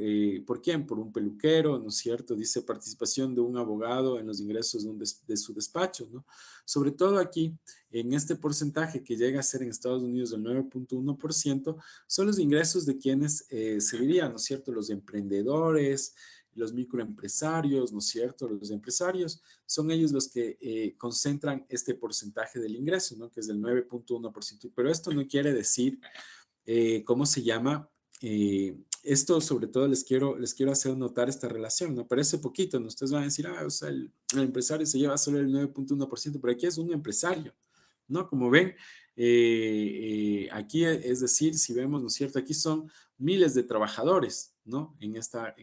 quién? Por un peluquero, ¿no es cierto? Dice participación de un abogado en los ingresos de su despacho, ¿no? Sobre todo aquí, en este porcentaje que llega a ser en Estados Unidos del 9.1%, son los ingresos de quienes se dirían, ¿no es cierto? Los emprendedores, los microempresarios, ¿no es cierto? Los empresarios son ellos los que concentran este porcentaje del ingreso, ¿no? Que es del 9.1%. Pero esto no quiere decir, ¿cómo se llama? Esto sobre todo les quiero hacer notar esta relación, ¿no? Parece poquito, ¿no? Ustedes van a decir, o sea, el empresario se lleva solo el 9.1%, pero aquí es un empresario, ¿no? Como ven, aquí es decir, si vemos, ¿no es cierto? Aquí son miles de trabajadores, ¿no? En esta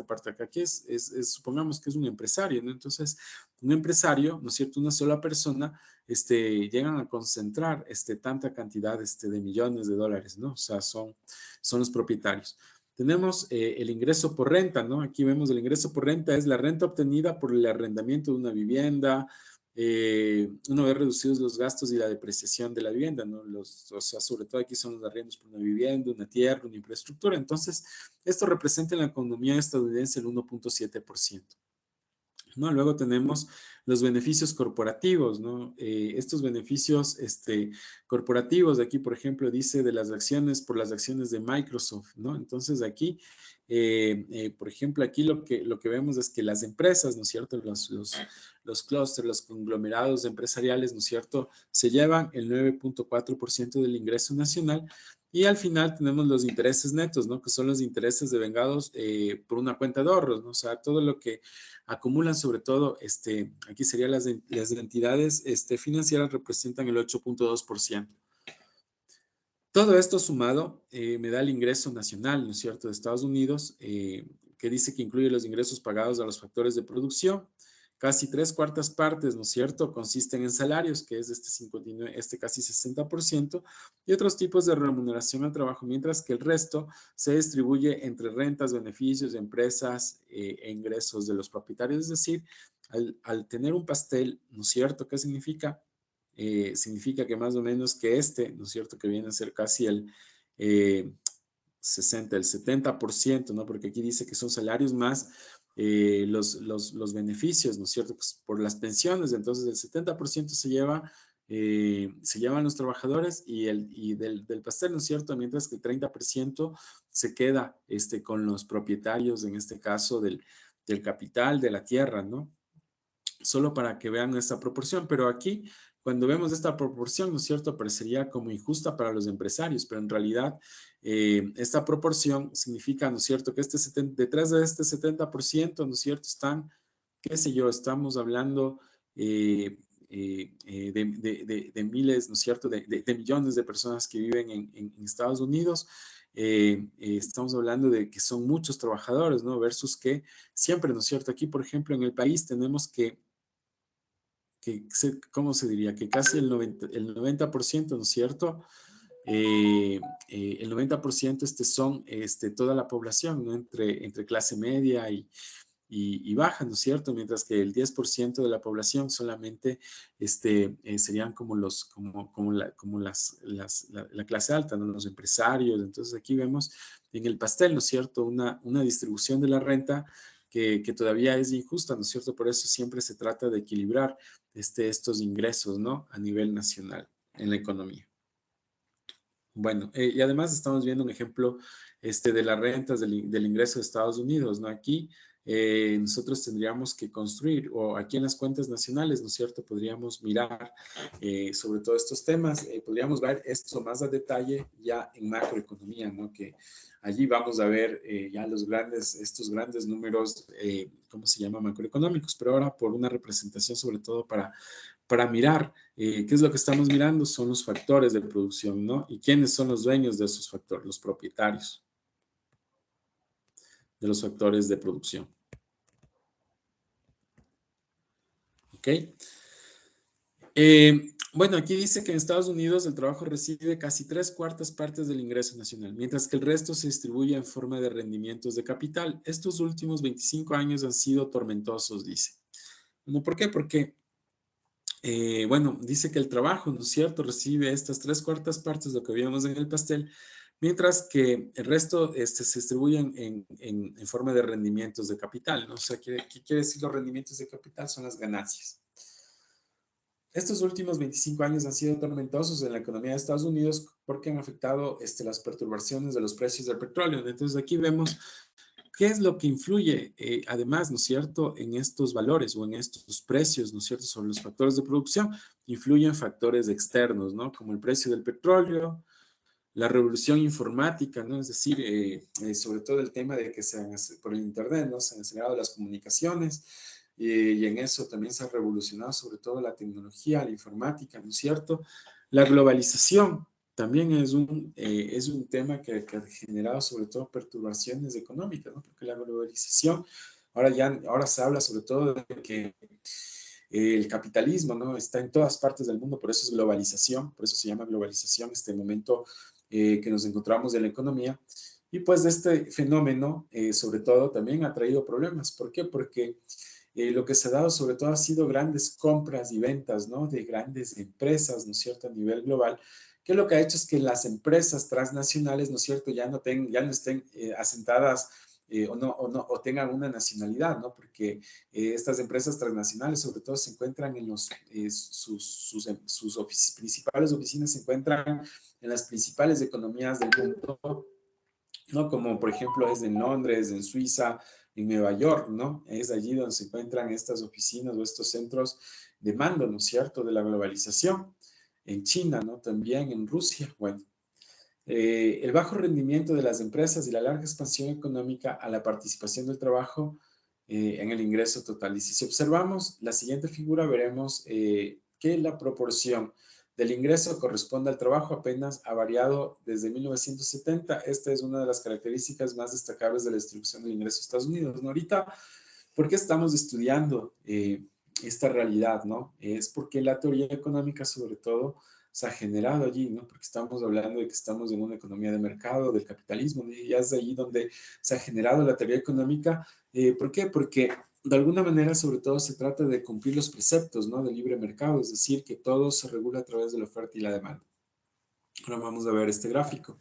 parte acá, que supongamos que es un empresario, ¿no? Entonces, un empresario, ¿no es cierto? Una sola persona, llegan a concentrar tanta cantidad de millones de dólares, ¿no? O sea, son los propietarios. Tenemos el ingreso por renta, ¿no? Aquí vemos el ingreso por renta, es la renta obtenida por el arrendamiento de una vivienda, una vez reducidos los gastos y la depreciación de la vivienda, ¿no? O sea, sobre todo aquí son los arriendos por una vivienda, una tierra, una infraestructura. Entonces, esto representa en la economía estadounidense el 1.7%. ¿No? Luego tenemos los beneficios corporativos, ¿no? Estos beneficios corporativos de aquí, por ejemplo, dice de las acciones por las acciones de Microsoft, ¿no? Entonces aquí, por ejemplo, aquí lo que vemos es que las empresas, ¿no es cierto? Los clústeres, los conglomerados empresariales, ¿no es cierto? Se llevan el 9.4% del ingreso nacional. Y al final tenemos los intereses netos, ¿no? Que son los intereses devengados por una cuenta de ahorros, ¿no? O sea, todo lo que acumulan, sobre todo, aquí serían las entidades financieras, representan el 8.2%. Todo esto sumado me da el ingreso nacional, ¿no es cierto?, de Estados Unidos, que dice que incluye los ingresos pagados a los factores de producción. Casi 3/4 partes, ¿no es cierto?, consisten en salarios, que es casi 60%, y otros tipos de remuneración al trabajo, mientras que el resto se distribuye entre rentas, beneficios de empresas e ingresos de los propietarios. Es decir, al tener un pastel, ¿no es cierto?, ¿qué significa? Significa que más o menos que ¿no es cierto?, que viene a ser casi el 70%, ¿no? Porque aquí dice que son salarios más los beneficios, ¿no es cierto?, pues por las pensiones. Entonces el 70% se llevan los trabajadores y del pastel, ¿no es cierto?, mientras que el 30% se queda con los propietarios, en este caso del capital, de la tierra, ¿no? Solo para que vean esta proporción, pero aquí cuando vemos esta proporción, ¿no es cierto?, parecería como injusta para los empresarios, pero en realidad esta proporción significa, ¿no es cierto?, que detrás de este 70%, ¿no es cierto?, están, qué sé yo, estamos hablando de miles, ¿no es cierto?, de millones de personas que viven en Estados Unidos. Estamos hablando de que son muchos trabajadores, ¿no? Versus que siempre, ¿no es cierto?, aquí, por ejemplo, en el país tenemos ¿cómo se diría? Que casi el 90%, ¿no es cierto? El 90% son toda la población, ¿no? Entre clase media y baja, ¿no es cierto? Mientras que el 10% de la población solamente serían como la clase alta, ¿no? Los empresarios. Entonces aquí vemos en el pastel, ¿no es cierto?, una distribución de la renta que todavía es injusta, ¿no es cierto? Por eso siempre se trata de equilibrar estos ingresos, ¿no?, a nivel nacional en la economía. Bueno, y además estamos viendo un ejemplo de las rentas del ingreso de Estados Unidos, ¿no? Aquí nosotros tendríamos que construir, o aquí en las cuentas nacionales, ¿no es cierto? Podríamos mirar sobre todos estos temas, podríamos ver esto más a detalle ya en macroeconomía, ¿no? Que allí vamos a ver ya estos grandes números, ¿cómo se llama? Macroeconómicos, pero ahora por una representación sobre todo para mirar qué es lo que estamos mirando, son los factores de producción, ¿no? Y quiénes son los dueños de esos factores, los propietarios de los factores de producción. ¿Ok? Bueno, aquí dice que en Estados Unidos el trabajo recibe casi 3/4 partes del ingreso nacional, mientras que el resto se distribuye en forma de rendimientos de capital. Estos últimos 25 años han sido tormentosos, dice. Bueno, ¿por qué? Porque, bueno, dice que el trabajo, ¿no es cierto?, recibe estas 3/4 partes de lo que vimos en el pastel, mientras que el resto se distribuye en forma de rendimientos de capital, ¿no? O sea, ¿qué quiere decir los rendimientos de capital? Son las ganancias. Estos últimos 25 años han sido tormentosos en la economía de Estados Unidos porque han afectado las perturbaciones de los precios del petróleo. Entonces, aquí vemos qué es lo que influye, además, ¿no es cierto?, en estos valores o en estos precios, ¿no es cierto?, sobre los factores de producción. Influyen factores externos, ¿no?, como el precio del petróleo, la revolución informática, ¿no? Es decir, sobre todo el tema de que por el Internet, ¿no?, se han acelerado las comunicaciones y en eso también se ha revolucionado sobre todo la tecnología, la informática, ¿no es cierto? La globalización también es un tema que ha generado sobre todo perturbaciones económicas, ¿no? Porque la globalización, ahora se habla sobre todo de que el capitalismo, ¿no?, está en todas partes del mundo, por eso es globalización, por eso se llama globalización este momento que nos encontramos en la economía. Y pues este fenómeno, sobre todo, también ha traído problemas. ¿Por qué? Porque lo que se ha dado sobre todo ha sido grandes compras y ventas, ¿no?, de grandes empresas, ¿no es cierto?, a nivel global, que lo que ha hecho es que las empresas transnacionales, ¿no es cierto?, ya no estén asentadas o tengan una nacionalidad, ¿no? Porque estas empresas transnacionales sobre todo se encuentran en sus principales oficinas se encuentran en las principales economías del mundo, ¿no? Como por ejemplo es en Londres, en Suiza, en Nueva York, ¿no? Es allí donde se encuentran estas oficinas o estos centros de mando, ¿no es cierto?, de la globalización. En China, ¿no? También en Rusia, bueno. El bajo rendimiento de las empresas y la larga expansión económica a la participación del trabajo en el ingreso total. Y si observamos la siguiente figura, veremos que la proporción del ingreso corresponde al trabajo apenas ha variado desde 1970. Esta es una de las características más destacables de la distribución del ingreso de Estados Unidos, ¿no? Ahorita, ¿por qué estamos estudiando esta realidad, ¿no? Es porque la teoría económica, sobre todo, se ha generado allí, ¿no? Porque estamos hablando de que estamos en una economía de mercado, del capitalismo, y ya es allí donde se ha generado la teoría económica. ¿Por qué? Porque de alguna manera, sobre todo, se trata de cumplir los preceptos, ¿no?, del libre mercado, es decir, que todo se regula a través de la oferta y la demanda. Ahora vamos a ver este gráfico.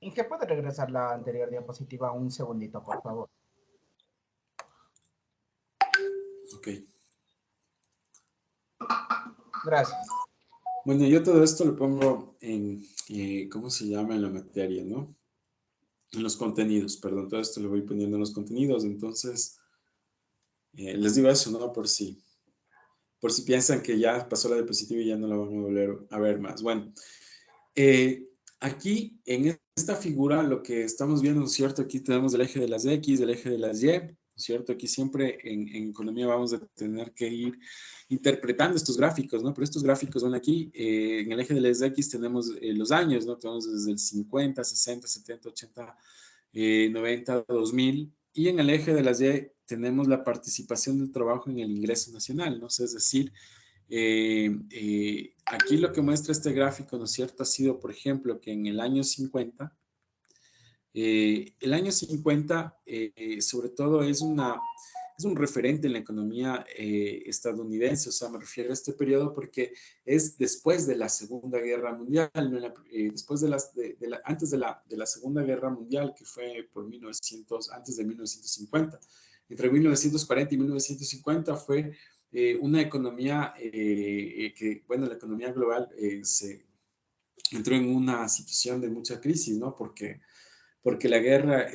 Inge, ¿puede regresar la anterior diapositiva un segundito, por favor? Ok. Gracias. Bueno, yo todo esto lo pongo en, ¿cómo se llama?, en la materia, ¿no? En los contenidos, perdón, todo esto lo voy poniendo en los contenidos, entonces, les digo eso, ¿no? Por si piensan que ya pasó la diapositiva y ya no la van a volver a ver más. Bueno, aquí en esta figura lo que estamos viendo, ¿no es cierto? Aquí tenemos el eje de las X, el eje de las Y, ¿no es cierto? Aquí siempre en economía vamos a tener que ir interpretando estos gráficos, ¿no? Pero estos gráficos van aquí, en el eje de las X tenemos los años, ¿no? Tenemos desde el 50, 60, 70, 80, 90, 2000, y en el eje de las Y tenemos la participación del trabajo en el ingreso nacional, ¿no? O sea, es decir, aquí lo que muestra este gráfico, ¿no es cierto?, ha sido, por ejemplo, que en el año 50, sobre todo es un referente en la economía estadounidense, o sea, me refiero a este periodo porque es después de la Segunda Guerra Mundial, ¿no? Antes de la Segunda Guerra Mundial, que fue antes de 1950. Entre 1940 y 1950 fue una economía la economía global entró en una situación de mucha crisis, ¿no? Porque la guerra,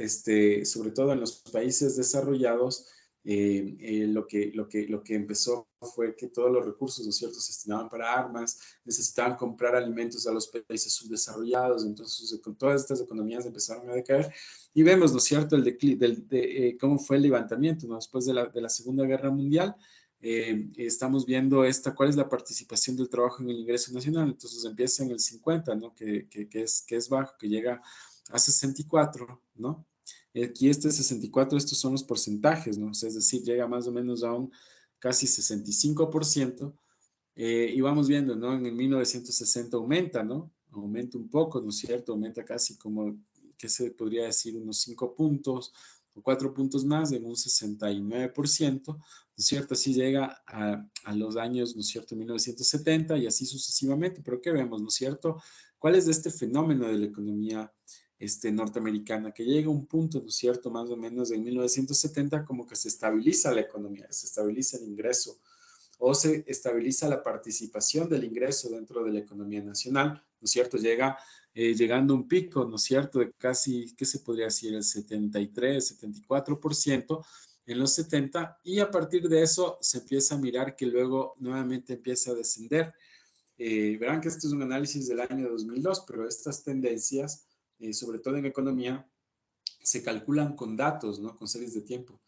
sobre todo en los países desarrollados, lo que empezó fue que todos los recursos, ¿no es cierto?, se destinaban para armas, necesitaban comprar alimentos a los países subdesarrollados, entonces todas estas economías empezaron a decaer y vemos, ¿no es cierto?, cómo fue el levantamiento, ¿no? Después de la Segunda Guerra Mundial. Estamos viendo cuál es la participación del trabajo en el ingreso nacional. Entonces empieza en el 50, ¿no? Que es bajo, que llega a 64, ¿no? Aquí 64, estos son los porcentajes, ¿no? O sea, es decir, llega más o menos a un casi 65%, y vamos viendo, ¿no? En el 1960 aumenta, ¿no? Aumenta un poco, ¿no es cierto? Aumenta casi como, ¿qué se podría decir? Unos 5 puntos o 4 puntos más, en un 69%, ¿no es cierto? Así llega a los años, ¿no es cierto?, 1970 y así sucesivamente. Pero ¿qué vemos, no es cierto? ¿Cuál es este fenómeno de la economía norteamericana? Que llega a un punto, ¿no es cierto?, más o menos en 1970, como que se estabiliza la economía, se estabiliza el ingreso o se estabiliza la participación del ingreso dentro de la economía nacional, ¿no es cierto? Llegando a un pico, ¿no es cierto?, de casi, ¿qué se podría decir?, el 73, 74% en los 70, y a partir de eso se empieza a mirar que luego nuevamente empieza a descender. Verán que este es un análisis del año 2002, pero estas tendencias, sobre todo en economía, se calculan con datos, ¿no? Con series de tiempo.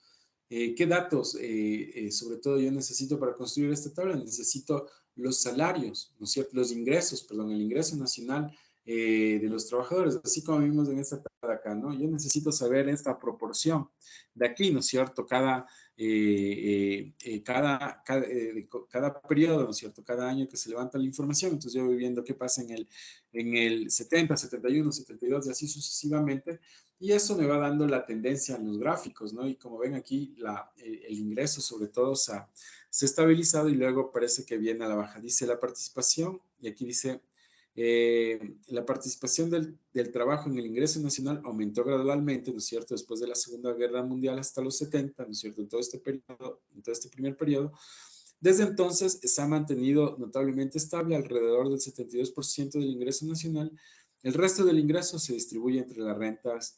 ¿Qué datos? Sobre todo yo necesito para construir esta tabla, necesito los salarios, ¿no es cierto? Los ingresos, perdón, el ingreso nacional de los trabajadores, así como vimos en esta tabla acá, ¿no? Yo necesito saber esta proporción de aquí, ¿no es cierto? Cada periodo, ¿no es cierto? Cada año que se levanta la información, entonces yo voy viendo qué pasa en el 70, 71, 72 y así sucesivamente. Y eso me va dando la tendencia en los gráficos, ¿no? Y como ven aquí, el ingreso sobre todo se ha estabilizado y luego parece que viene a la baja. Dice la participación, y aquí dice, la participación del trabajo en el ingreso nacional aumentó gradualmente, ¿no es cierto?, después de la Segunda Guerra Mundial hasta los 70, ¿no es cierto?, en todo este periodo, en todo este primer periodo. Desde entonces se ha mantenido notablemente estable alrededor del 72% del ingreso nacional. El resto del ingreso se distribuye entre rentas,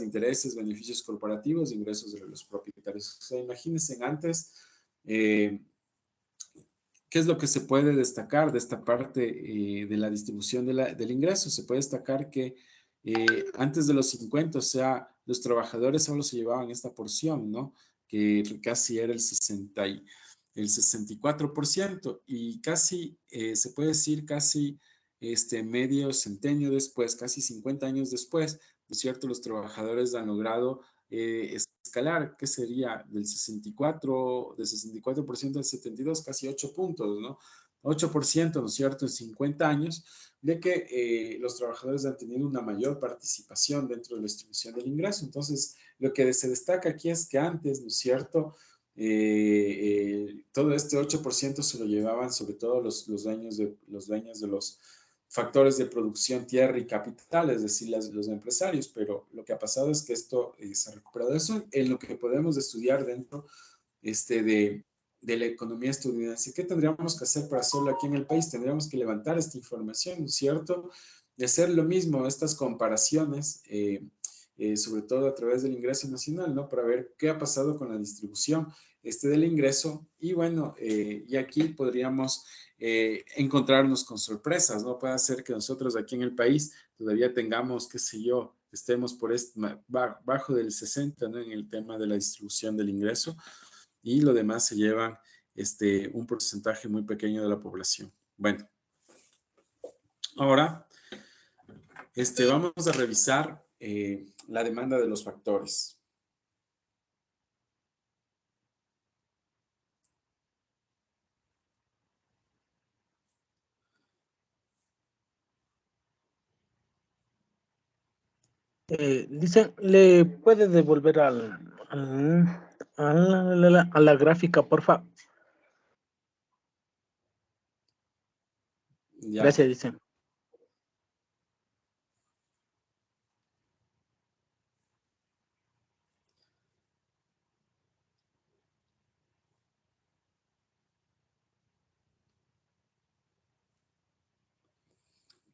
intereses, beneficios corporativos, ingresos de los propietarios. O sea, imagínense antes, ¿qué es lo que se puede destacar de esta parte de la distribución del ingreso? Se puede destacar que antes de los 50, o sea, los trabajadores solo se llevaban esta porción, ¿no? Que casi era el 64%, y casi, se puede decir, casi medio centenio después, casi 50 años después, ¿no es cierto?, los trabajadores han logrado escalar, ¿qué sería? Del 64% al 72, casi 8 puntos, ¿no? 8%, ¿no es cierto?, en 50 años, de que los trabajadores han tenido una mayor participación dentro de la distribución del ingreso. Entonces, lo que se destaca aquí es que antes, ¿no es cierto?, todo este 8% se lo llevaban sobre todo los dueños de los factores de producción, tierra y capital, es decir, los empresarios, pero lo que ha pasado es que esto se ha recuperado. Eso en lo que podemos estudiar dentro de la economía estadounidense. ¿Qué tendríamos que hacer para hacerlo aquí en el país? Tendríamos que levantar esta información, ¿no es cierto? Y hacer lo mismo, estas comparaciones, sobre todo a través del ingreso nacional, ¿no? Para ver qué ha pasado con la distribución del ingreso. Y bueno, y aquí podríamos encontrarnos con sorpresas, ¿no? Puede ser que nosotros aquí en el país todavía tengamos, qué sé yo, estemos bajo del 60, ¿no?, en el tema de la distribución del ingreso, y lo demás se llevan un porcentaje muy pequeño de la población. Bueno, ahora vamos a revisar la demanda de los factores. Dice, ¿le puede devolver a la gráfica, porfa? Ya. Gracias, dice.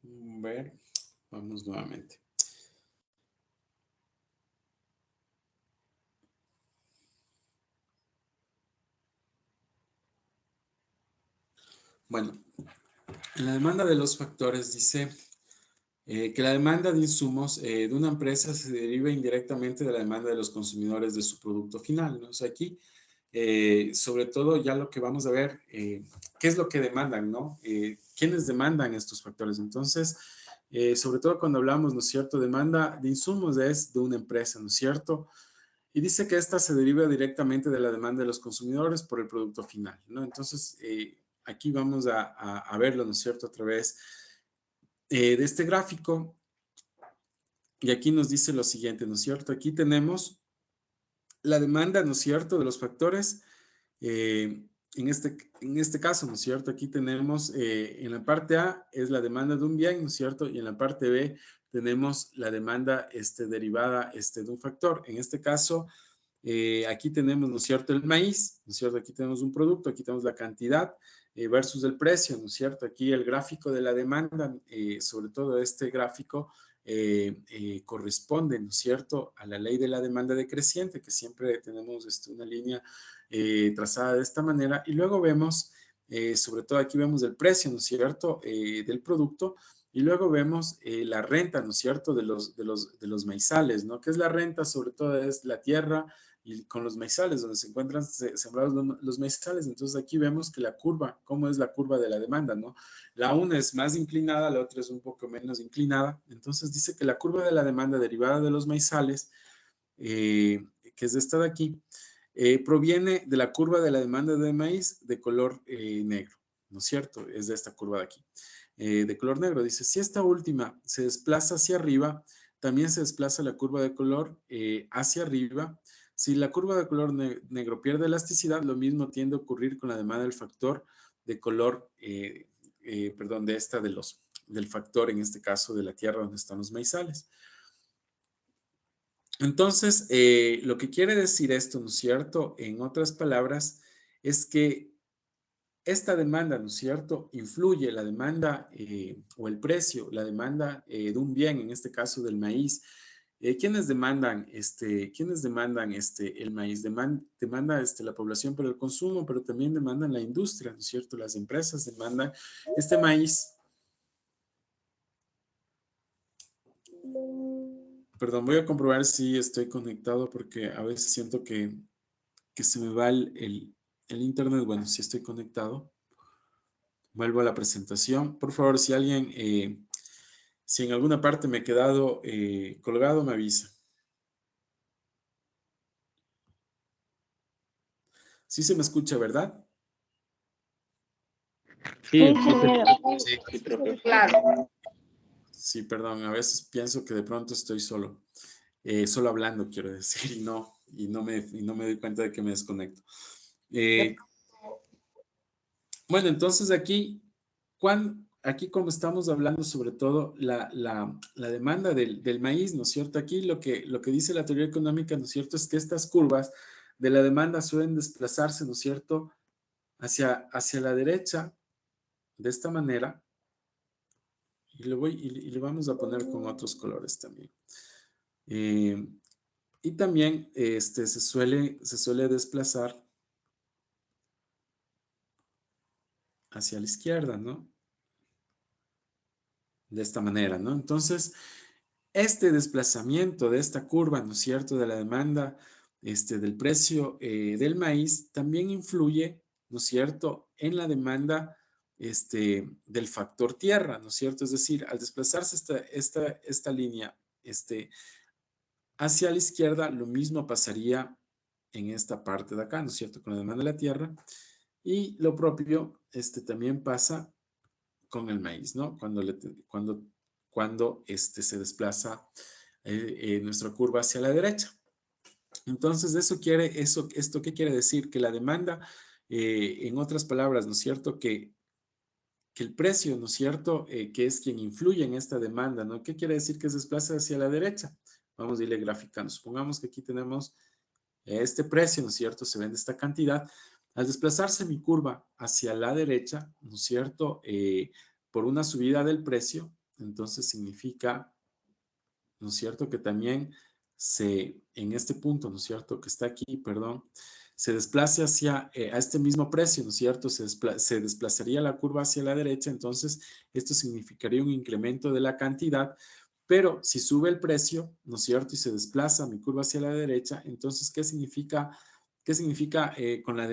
A ver, vamos nuevamente. Bueno, en la demanda de los factores dice que la demanda de insumos de una empresa se deriva indirectamente de la demanda de los consumidores de su producto final, ¿no? O sea, aquí, sobre todo, ya lo que vamos a ver, qué es lo que demandan, ¿no? ¿Quiénes demandan estos factores? Entonces, sobre todo cuando hablamos, ¿no es cierto? Demanda de insumos es de una empresa, ¿no es cierto? Y dice que esta se deriva directamente de la demanda de los consumidores por el producto final, ¿no? Entonces, aquí vamos a verlo, ¿no es cierto? A través de este gráfico. Y aquí nos dice lo siguiente, ¿no es cierto? Aquí tenemos la demanda, ¿no es cierto?, de los factores. En este caso, ¿no es cierto? Aquí tenemos en la parte A es la demanda de un bien, ¿no es cierto? Y en la parte B tenemos la demanda derivada de un factor. En este caso, aquí tenemos, ¿no es cierto?, el maíz, ¿no es cierto? Aquí tenemos un producto, aquí tenemos la cantidad versus el precio, ¿no es cierto? Aquí el gráfico de la demanda, sobre todo este gráfico, corresponde, ¿no es cierto?, a la ley de la demanda decreciente, que siempre tenemos una línea trazada de esta manera. Y luego vemos, sobre todo aquí vemos el precio, ¿no es cierto?, del producto. Y luego vemos la renta, ¿no es cierto?, de los maizales, ¿no? ¿Qué es la renta? Sobre todo es la tierra y con los maizales, donde se encuentran sembrados los maizales. Entonces aquí vemos que la curva, ¿cómo es la curva de la demanda, no? La una es más inclinada, la otra es un poco menos inclinada. Entonces dice que la curva de la demanda derivada de los maizales, que es esta de aquí, proviene de la curva de la demanda de maíz de color negro, ¿no es cierto? Es de esta curva de aquí. De color negro. Dice, si esta última se desplaza hacia arriba, también se desplaza la curva de color hacia arriba. Si la curva de color negro pierde elasticidad, lo mismo tiende a ocurrir con la demanda del factor de color, perdón, del factor, en este caso, de la tierra donde están los maizales. Entonces, lo que quiere decir esto, ¿no es cierto? En otras palabras, es que esta demanda, ¿no es cierto?, influye la demanda o el precio, la demanda de un bien, en este caso del maíz. ¿Quiénes demandan el maíz? Demanda la población para el consumo, pero también demandan la industria, ¿no es cierto? Las empresas demandan este maíz. Perdón, voy a comprobar si estoy conectado porque a veces siento que se me va el internet. Bueno, si estoy conectado. Vuelvo a la presentación. Por favor, si alguien, si en alguna parte me he quedado colgado, me avisa. Sí se me escucha, ¿verdad? Sí, claro. Sí, perdón. A veces pienso que de pronto estoy solo. Solo hablando, quiero decir, y no me doy cuenta de que me desconecto. Bueno, entonces aquí como estamos hablando sobre todo la demanda del maíz, ¿no es cierto? Aquí lo que dice la teoría económica, ¿no es cierto?, es que estas curvas de la demanda suelen desplazarse, ¿no es cierto?, hacia la derecha, de esta manera, y le vamos a poner con otros colores también. Y también se suele desplazar hacia la izquierda, ¿no? De esta manera, ¿no? Entonces, este desplazamiento de esta curva, ¿no es cierto?, de la demanda del precio del maíz, también influye, ¿no es cierto?, en la demanda del factor tierra, ¿no es cierto? Es decir, al desplazarse esta línea hacia la izquierda, lo mismo pasaría en esta parte de acá, ¿no es cierto?, con la demanda de la tierra. Y lo propio también pasa con el maíz, ¿no? Cuando se desplaza nuestra curva hacia la derecha. Entonces, ¿esto qué quiere decir? Que la demanda, en otras palabras, ¿no es cierto?, que el precio, ¿no es cierto?, que es quien influye en esta demanda, ¿no? ¿Qué quiere decir? Que se desplaza hacia la derecha. Vamos a irle graficando. Supongamos que aquí tenemos este precio, ¿no es cierto?, se vende esta cantidad. Al desplazarse mi curva hacia la derecha, ¿no es cierto?, por una subida del precio, entonces significa, ¿no es cierto?, que también en este punto, ¿no es cierto?, que está aquí, perdón, se desplace hacia a este mismo precio, ¿no es cierto?, se desplazaría la curva hacia la derecha, entonces esto significaría un incremento de la cantidad, pero si sube el precio, ¿no es cierto?, y se desplaza mi curva hacia la derecha, entonces, ¿qué significa con la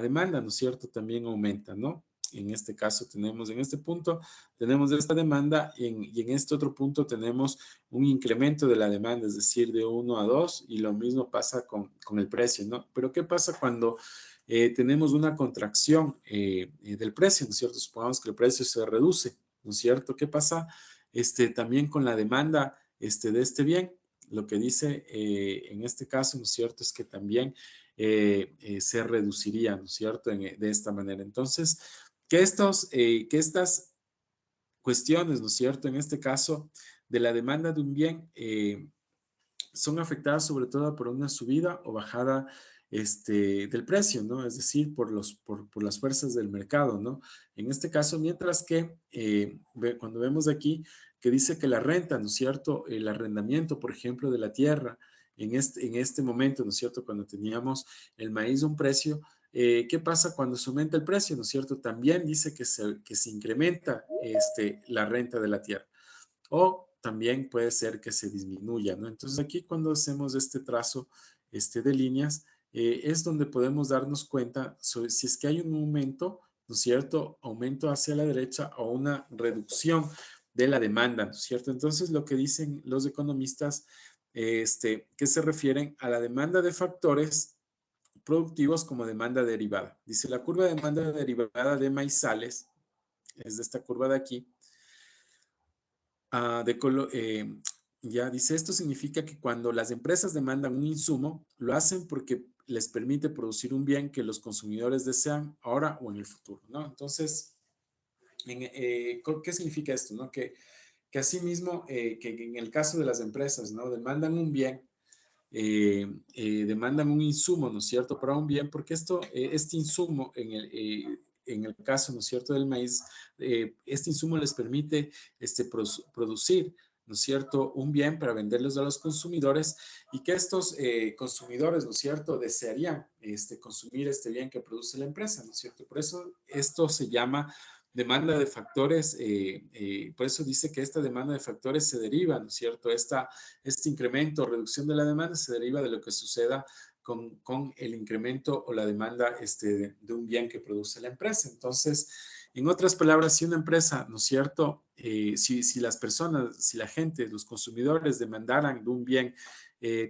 demanda, ¿no es cierto?, también aumenta, ¿no? En este caso tenemos, en este punto, tenemos esta demanda y en este otro punto tenemos un incremento de la demanda, es decir, de 1 a 2 y lo mismo pasa con el precio, ¿no? Pero ¿qué pasa cuando tenemos una contracción del precio, ¿no es cierto? Supongamos que el precio se reduce, ¿no es cierto? ¿Qué pasa también con la demanda de este bien? Lo que dice en este caso, ¿no es cierto?, es que también se reduciría, ¿no es cierto?, de esta manera. Entonces, que estas cuestiones, ¿no es cierto?, en este caso de la demanda de un bien, son afectadas sobre todo por una subida o bajada del precio, ¿no? Es decir, por las fuerzas del mercado, ¿no? En este caso, mientras que cuando vemos aquí que dice que la renta, ¿no es cierto?, el arrendamiento, por ejemplo, de la tierra, en este momento, ¿no es cierto?, cuando teníamos el maíz a un precio, ¿qué pasa cuando se aumenta el precio, ¿no es cierto? También dice que se incrementa la renta de la tierra. O también puede ser que se disminuya, ¿no? Entonces aquí cuando hacemos este trazo de líneas, es donde podemos darnos cuenta sobre si es que hay un aumento, ¿no es cierto? Aumento hacia la derecha o una reducción de la demanda, ¿no es cierto? Entonces lo que dicen los economistas, que se refieren a la demanda de factores productivos como demanda derivada. Dice la curva de demanda derivada de maizales, es de esta curva de aquí, ya dice, esto significa que cuando las empresas demandan un insumo, lo hacen porque les permite producir un bien que los consumidores desean ahora o en el futuro, ¿no? Entonces, ¿qué significa esto, no? Que asimismo, que en el caso de las empresas, ¿no?, demandan un bien, demandan un insumo, ¿no es cierto?, para un bien, porque este insumo en el caso, ¿no es cierto?, del maíz, este insumo les permite producir, ¿no es cierto?, un bien para venderlos a los consumidores y que estos consumidores, ¿no es cierto?, desearían consumir este bien que produce la empresa, ¿no es cierto? Por eso esto se llama demanda de factores, por eso dice que esta demanda de factores se deriva, ¿no es cierto? Este incremento o reducción de la demanda se deriva de lo que suceda con el incremento o la demanda de un bien que produce la empresa. Entonces, en otras palabras, si una empresa, ¿no es cierto?, si las personas, si la gente, los consumidores demandaran de un bien,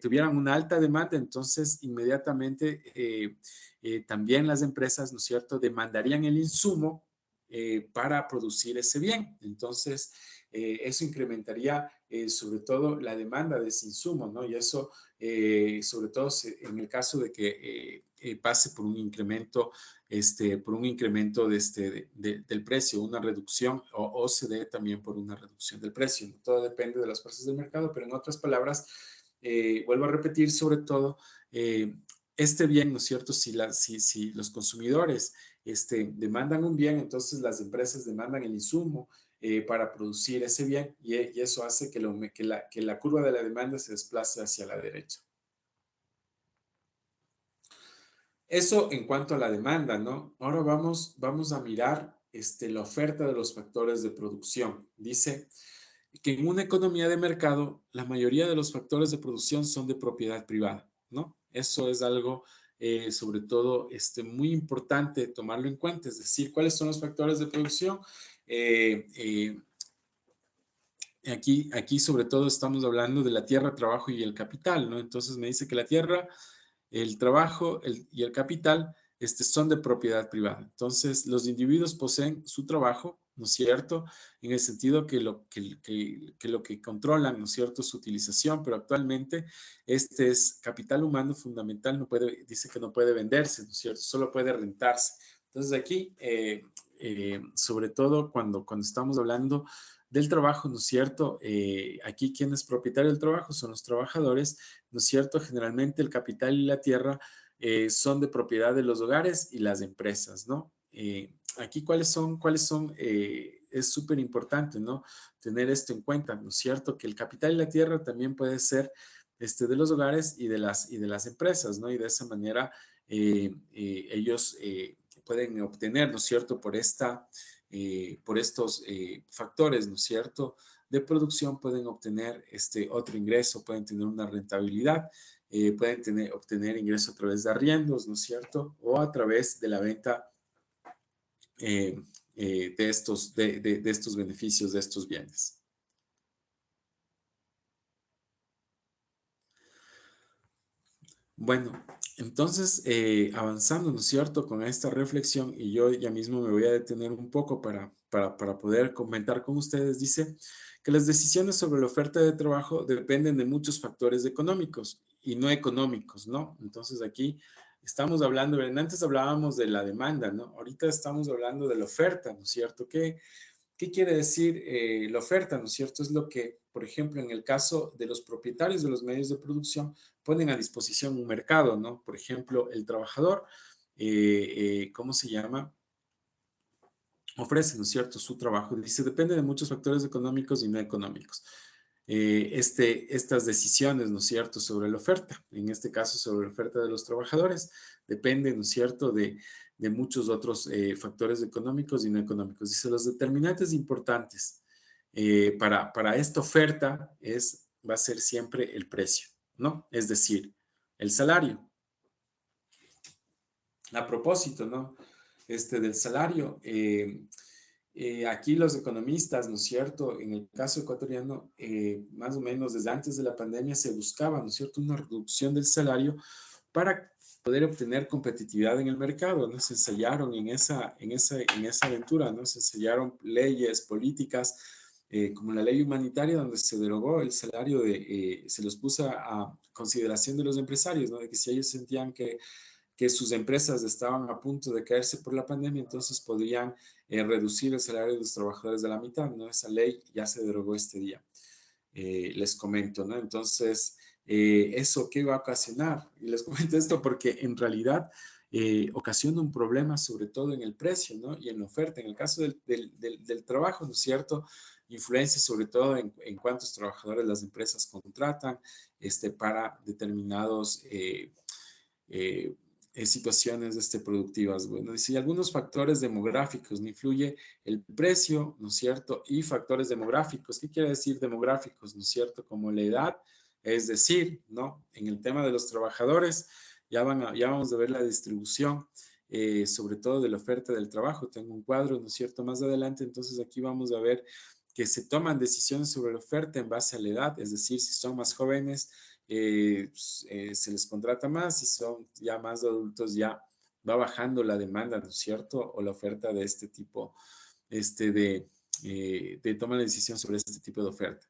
tuvieran una alta demanda, entonces inmediatamente también las empresas, ¿no es cierto?, demandarían el insumo para producir ese bien. Entonces, eso incrementaría sobre todo la demanda de ese insumo, ¿no? Y eso, sobre todo en el caso de que pase por un incremento, del precio, una reducción, o se dé también por una reducción del precio, ¿no? Todo depende de las fuerzas del mercado, pero en otras palabras, vuelvo a repetir, sobre todo, este bien, ¿no es cierto? Si los consumidores demandan un bien, entonces las empresas demandan el insumo para producir ese bien y eso hace que la curva de la demanda se desplace hacia la derecha. Eso en cuanto a la demanda, ¿no? Ahora vamos a mirar la oferta de los factores de producción. Dice que en una economía de mercado, la mayoría de los factores de producción son de propiedad privada, ¿no? Eso es algo, sobre todo, muy importante tomarlo en cuenta. Es decir, ¿cuáles son los factores de producción? Aquí, sobre todo, estamos hablando de la tierra, trabajo y el capital, ¿no? Entonces, me dice que la tierra, el trabajo y el capital son de propiedad privada. Entonces, los individuos poseen su trabajo, ¿no es cierto? En el sentido que lo que controlan, ¿no es cierto?, su utilización, pero actualmente este es capital humano fundamental, dice que no puede venderse, ¿no es cierto?, solo puede rentarse. Entonces, aquí, sobre todo cuando estamos hablando del trabajo, ¿no es cierto? Aquí quien es propietario del trabajo son los trabajadores, ¿no es cierto? Generalmente el capital y la tierra son de propiedad de los hogares y las empresas, ¿no? Aquí, ¿cuáles son es súper importante, ¿no? Tener esto en cuenta, ¿no es cierto? Que el capital y la tierra también puede ser de los hogares y de las empresas, ¿no? Y de esa manera ellos pueden obtener, ¿no es cierto? Por estos factores, ¿no es cierto? De producción pueden obtener otro ingreso, pueden tener una rentabilidad, pueden obtener ingreso a través de arriendos, ¿no es cierto? O a través de la venta de estos beneficios, de estos bienes. Bueno, entonces avanzando, ¿no es cierto? Con esta reflexión, y yo ya mismo me voy a detener un poco para poder comentar con ustedes, dice que las decisiones sobre la oferta de trabajo dependen de muchos factores económicos y no económicos, ¿no? Entonces aquí estamos hablando, antes hablábamos de la demanda, ¿no? Ahorita estamos hablando de la oferta, ¿no es cierto? ¿Qué quiere decir la oferta, ¿no es cierto? Es lo que, por ejemplo, en el caso de los propietarios de los medios de producción, ponen a disposición un mercado, ¿no? Por ejemplo, el trabajador, ¿cómo se llama? Ofrece, ¿no es cierto?, su trabajo. Dice, depende de muchos factores económicos y no económicos. Estas decisiones, ¿no es cierto?, sobre la oferta, en este caso sobre la oferta de los trabajadores, depende, ¿no es cierto?, de muchos otros factores económicos y no económicos. Dice, los determinantes importantes para esta oferta va a ser siempre el precio, ¿no? Es decir, el salario. A propósito, ¿no? Del salario, aquí los economistas, ¿no es cierto? En el caso ecuatoriano, más o menos desde antes de la pandemia se buscaba, ¿no es cierto?, una reducción del salario para poder obtener competitividad en el mercado, ¿no? Se ensayaron en esa aventura, ¿no? Se ensayaron leyes, políticas, como la ley humanitaria, donde se derogó el salario se los puso a consideración de los empresarios, ¿no? De que si ellos sentían que sus empresas estaban a punto de caerse por la pandemia, entonces podrían reducir el salario de los trabajadores de la mitad, ¿no? Esa ley ya se derogó este día, les comento, ¿no? Entonces, ¿eso qué va a ocasionar? Y les comento esto porque en realidad ocasiona un problema sobre todo en el precio, ¿no? Y en la oferta. En el caso del trabajo, ¿no es cierto?, influencia sobre todo en cuántos trabajadores las empresas contratan para determinados situaciones productivas. Bueno, y si algunos factores demográficos no influye el precio, ¿no es cierto? Y factores demográficos, ¿qué quiere decir demográficos? ¿No es cierto? Como la edad, es decir, ¿no? En el tema de los trabajadores, ya vamos a ver la distribución, sobre todo de la oferta del trabajo. Tengo un cuadro, ¿no es cierto?, más adelante, entonces aquí vamos a ver que se toman decisiones sobre la oferta en base a la edad, es decir, si son más jóvenes, se les contrata más, si son ya más adultos ya va bajando la demanda, ¿no es cierto? O la oferta de este tipo, de tomar la decisión sobre este tipo de oferta.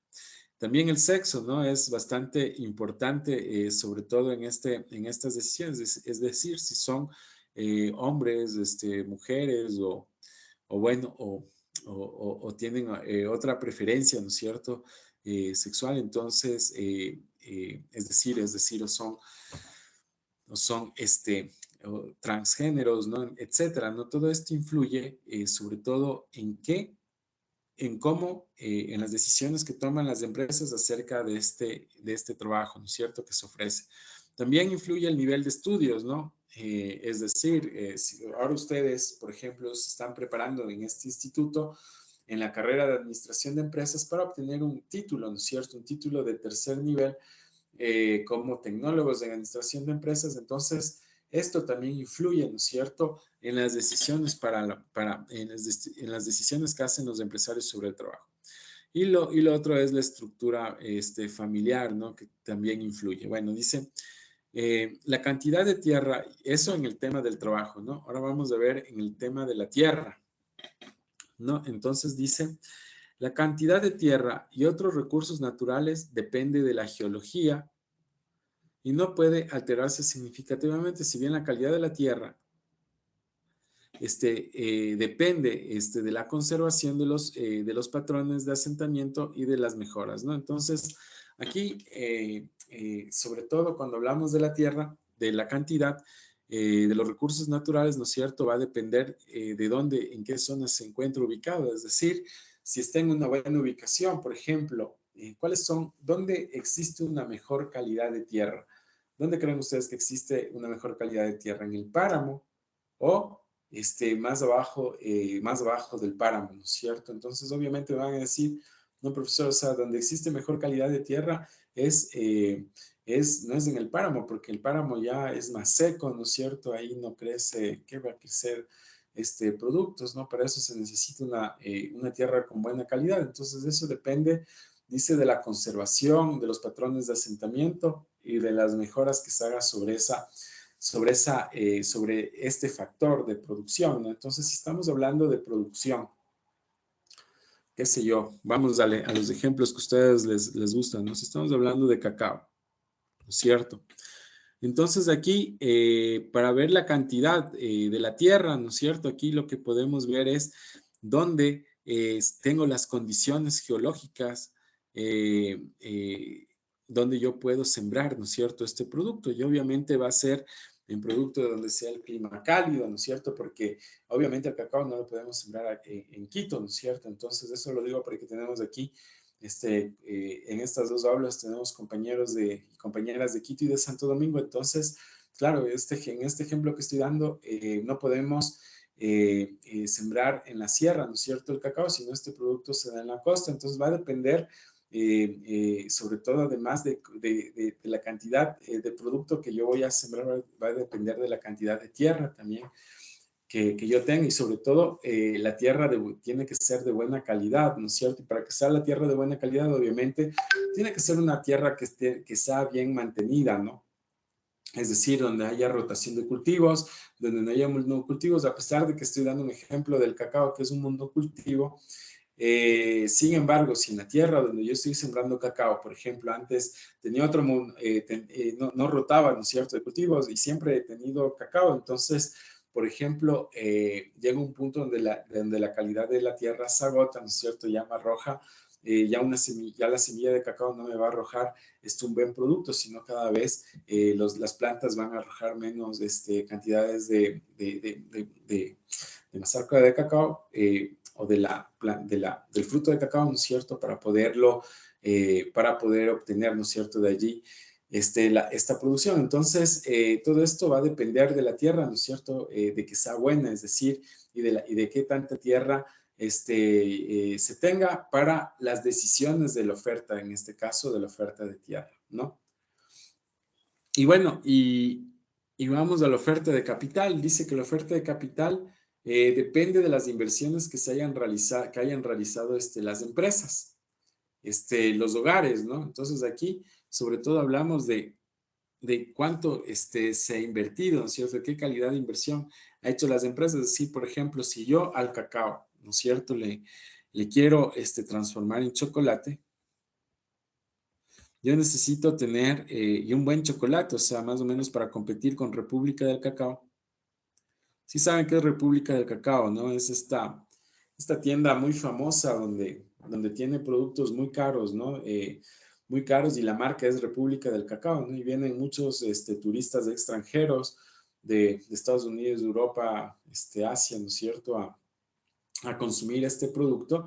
También el sexo, ¿no? Es bastante importante, sobre todo en estas decisiones, es decir, si son hombres, mujeres o tienen otra preferencia, ¿no es cierto?, sexual, entonces, es decir, o son o transgéneros, ¿no?, etcétera, ¿no? Todo esto influye sobre todo en cómo, en las decisiones que toman las empresas acerca de este trabajo, ¿no es cierto?, que se ofrece. También influye el nivel de estudios, ¿no? Es decir, si ahora ustedes, por ejemplo, se están preparando en este instituto, en la carrera de administración de empresas, para obtener un título, ¿no es cierto?, un título de tercer nivel como tecnólogos de administración de empresas. Entonces, esto también influye, ¿no es cierto?, en las decisiones en las decisiones que hacen los empresarios sobre el trabajo. Y lo otro es la estructura familiar, ¿no?, que también influye. Bueno, dice la cantidad de tierra, eso en el tema del trabajo, ¿no? Ahora vamos a ver en el tema de la tierra, ¿no? Entonces dice, la cantidad de tierra y otros recursos naturales depende de la geología y no puede alterarse significativamente. Si bien la calidad de la tierra depende de la conservación de los patrones de asentamiento y de las mejoras, ¿no? Entonces, aquí, sobre todo cuando hablamos de la tierra, de la cantidad, de los recursos naturales, ¿no es cierto?, va a depender de dónde, en qué zona se encuentra ubicado. Es decir, si está en una buena ubicación, por ejemplo, ¿dónde existe una mejor calidad de tierra? ¿Dónde creen ustedes que existe una mejor calidad de tierra? ¿En el páramo o más abajo del páramo, ¿no es cierto? Entonces, obviamente van a decir, no, profesor, o sea, donde existe mejor calidad de tierra no es en el páramo, porque el páramo ya es más seco, ¿no es cierto? Ahí no crece, ¿qué va a crecer? Productos, ¿no? Para eso se necesita una tierra con buena calidad. Entonces, eso depende, dice, de la conservación, de los patrones de asentamiento y de las mejoras que se haga sobre este factor de producción, ¿no? Entonces, si estamos hablando de producción, qué sé yo, vamos a los ejemplos que a ustedes les gustan, ¿no? Si estamos hablando de cacao, ¿no es cierto? Entonces aquí, para ver la cantidad de la tierra, ¿no es cierto? Aquí lo que podemos ver es dónde tengo las condiciones geológicas donde yo puedo sembrar, ¿no es cierto?, este producto. Y obviamente va a ser en producto de donde sea el clima cálido, ¿no es cierto? Porque obviamente el cacao no lo podemos sembrar en Quito, ¿no es cierto? Entonces eso lo digo porque tenemos aquí en estas dos aulas tenemos compañeros y compañeras de Quito y de Santo Domingo. Entonces, claro, en este ejemplo que estoy dando, no podemos sembrar en la sierra, ¿no es cierto?, el cacao, sino este producto se da en la costa. Entonces va a depender, sobre todo, además de la cantidad de producto que yo voy a sembrar, va a depender de la cantidad de tierra también que yo tenga, y sobre todo la tierra tiene que ser de buena calidad, ¿no es cierto? Y para que sea la tierra de buena calidad, obviamente, tiene que ser una tierra que sea bien mantenida, ¿no? Es decir, donde haya rotación de cultivos, donde no haya monocultivos, a pesar de que estoy dando un ejemplo del cacao, que es un monocultivo. Sin embargo, si en la tierra donde yo estoy sembrando cacao, por ejemplo, antes tenía otro, no rotaba, ¿no es cierto?, de cultivos, y siempre he tenido cacao. Entonces, por ejemplo, llega un punto donde la calidad de la tierra se agota, ¿no es cierto?, ya más roja, ya la semilla de cacao no me va a arrojar un buen producto, sino cada vez las plantas van a arrojar menos cantidades de mazorca de cacao o del fruto de cacao, ¿no es cierto?, para poder obtener, ¿no es cierto?, de allí esta producción. Entonces, todo esto va a depender de la tierra, ¿no es cierto?, de que sea buena, es decir, y de qué tanta tierra se tenga para las decisiones de la oferta, en este caso de la oferta de tierra, ¿no? Y bueno, y vamos a la oferta de capital. Dice que la oferta de capital depende de las inversiones que hayan realizado las empresas, los hogares, ¿no? Entonces aquí, sobre todo, hablamos de cuánto se ha invertido, ¿no es cierto? ¿Qué calidad de inversión ha hecho las empresas? Es decir, por ejemplo, si yo al cacao, ¿no es cierto?, le quiero transformar en chocolate, yo necesito tener un buen chocolate, o sea, más o menos para competir con República del Cacao. Sí saben qué es República del Cacao, ¿no? Es esta tienda muy famosa donde tiene productos muy caros, ¿no? Muy caros, y la marca es República del Cacao, ¿no? Y vienen muchos turistas extranjeros de Estados Unidos, de Europa, Asia, ¿no es cierto?, a consumir este producto.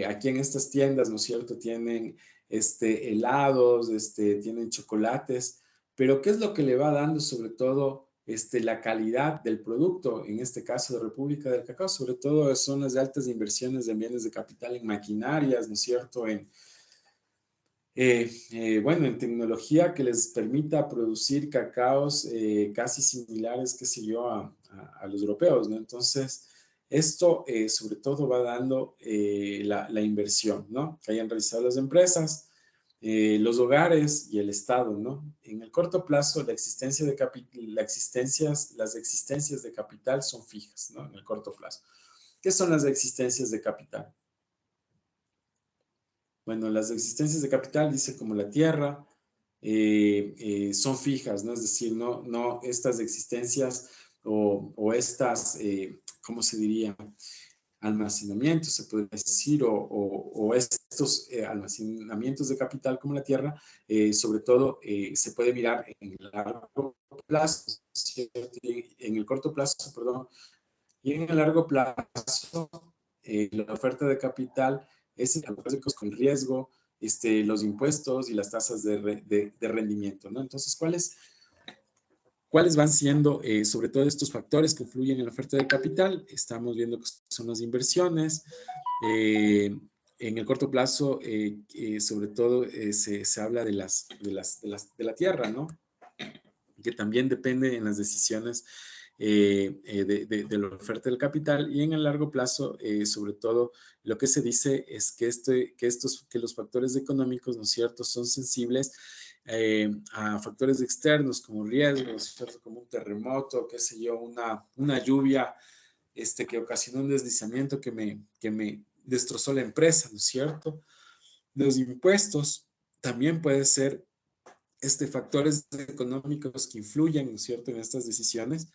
Aquí en estas tiendas, ¿no es cierto?, tienen helados, tienen chocolates, pero ¿qué es lo que le va dando sobre todo la calidad del producto? En este caso de República del Cacao, sobre todo son las altas inversiones de bienes de capital en maquinarias, ¿no es cierto?, bueno, en tecnología que les permita producir cacaos casi similares, qué sé yo, a los europeos, ¿no? Entonces, esto sobre todo va dando la inversión, ¿no?, que hayan realizado las empresas, los hogares y el Estado, ¿no? En el corto plazo, las existencias de capital son fijas, ¿no?, en el corto plazo. ¿Qué son las existencias de capital? Bueno, las existencias de capital, dice, como la tierra, son fijas, ¿no? Es decir, no estas existencias o estas, ¿cómo se diría?, almacenamientos, se podría decir, o estos almacenamientos de capital como la tierra, sobre todo se puede mirar en el largo plazo, ¿cierto? En el corto plazo, perdón, y en el largo plazo, la oferta de capital es con riesgo, los impuestos y las tasas de rendimiento, ¿no? Entonces, ¿cuáles van siendo, sobre todo, estos factores que influyen en la oferta de capital? Estamos viendo que son las inversiones. En el corto plazo, sobre todo, se habla de la tierra, ¿no? Que también depende en las decisiones de la oferta del capital. Y en el largo plazo, sobre todo, lo que se dice es que los factores económicos, ¿no es cierto?, son sensibles a factores externos como riesgos, ¿cierto?, como un terremoto, qué sé yo, una lluvia que ocasionó un deslizamiento que me destrozó la empresa, ¿no es cierto? Los impuestos también pueden ser factores económicos que influyen, ¿no es cierto?, en estas decisiones.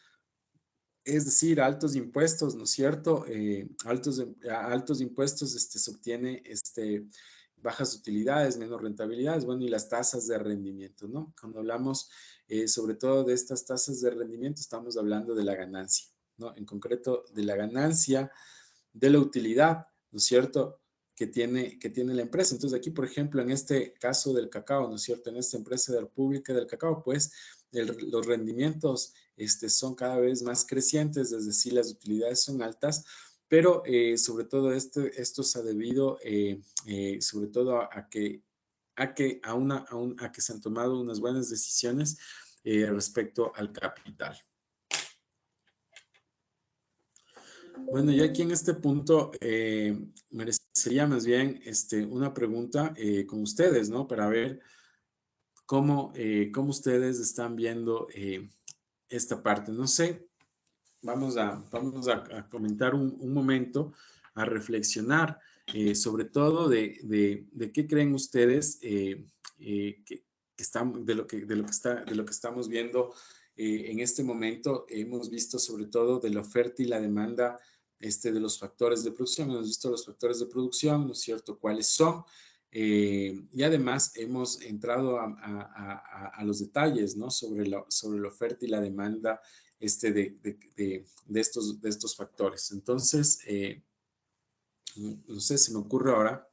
Es decir, altos impuestos, ¿no es cierto? Altos impuestos se obtiene bajas utilidades, menos rentabilidades, bueno, y las tasas de rendimiento, ¿no? Cuando hablamos sobre todo de estas tasas de rendimiento, estamos hablando de la ganancia, ¿no? En concreto, de la ganancia, de la utilidad, ¿no es cierto?, que tiene la empresa. Entonces, aquí, por ejemplo, en este caso del cacao, ¿no es cierto?, en esta empresa de la República del Cacao, pues, los rendimientos son cada vez más crecientes, es decir, las utilidades son altas, pero sobre todo esto se ha debido sobre todo a que se han tomado unas buenas decisiones respecto al capital. Bueno, ya aquí en este punto merecería más bien una pregunta con ustedes, ¿no? Para ver cómo ustedes están viendo esta parte. No sé, vamos a comentar un momento, a reflexionar sobre todo de qué creen ustedes de lo que estamos viendo en este momento. Hemos visto sobre todo de la oferta y la demanda de los factores de producción. Hemos visto los factores de producción, ¿no es cierto?, cuáles son. Y además hemos entrado a los detalles, ¿no?, sobre la oferta y la demanda de estos factores. Entonces, no sé, se me ocurre ahora,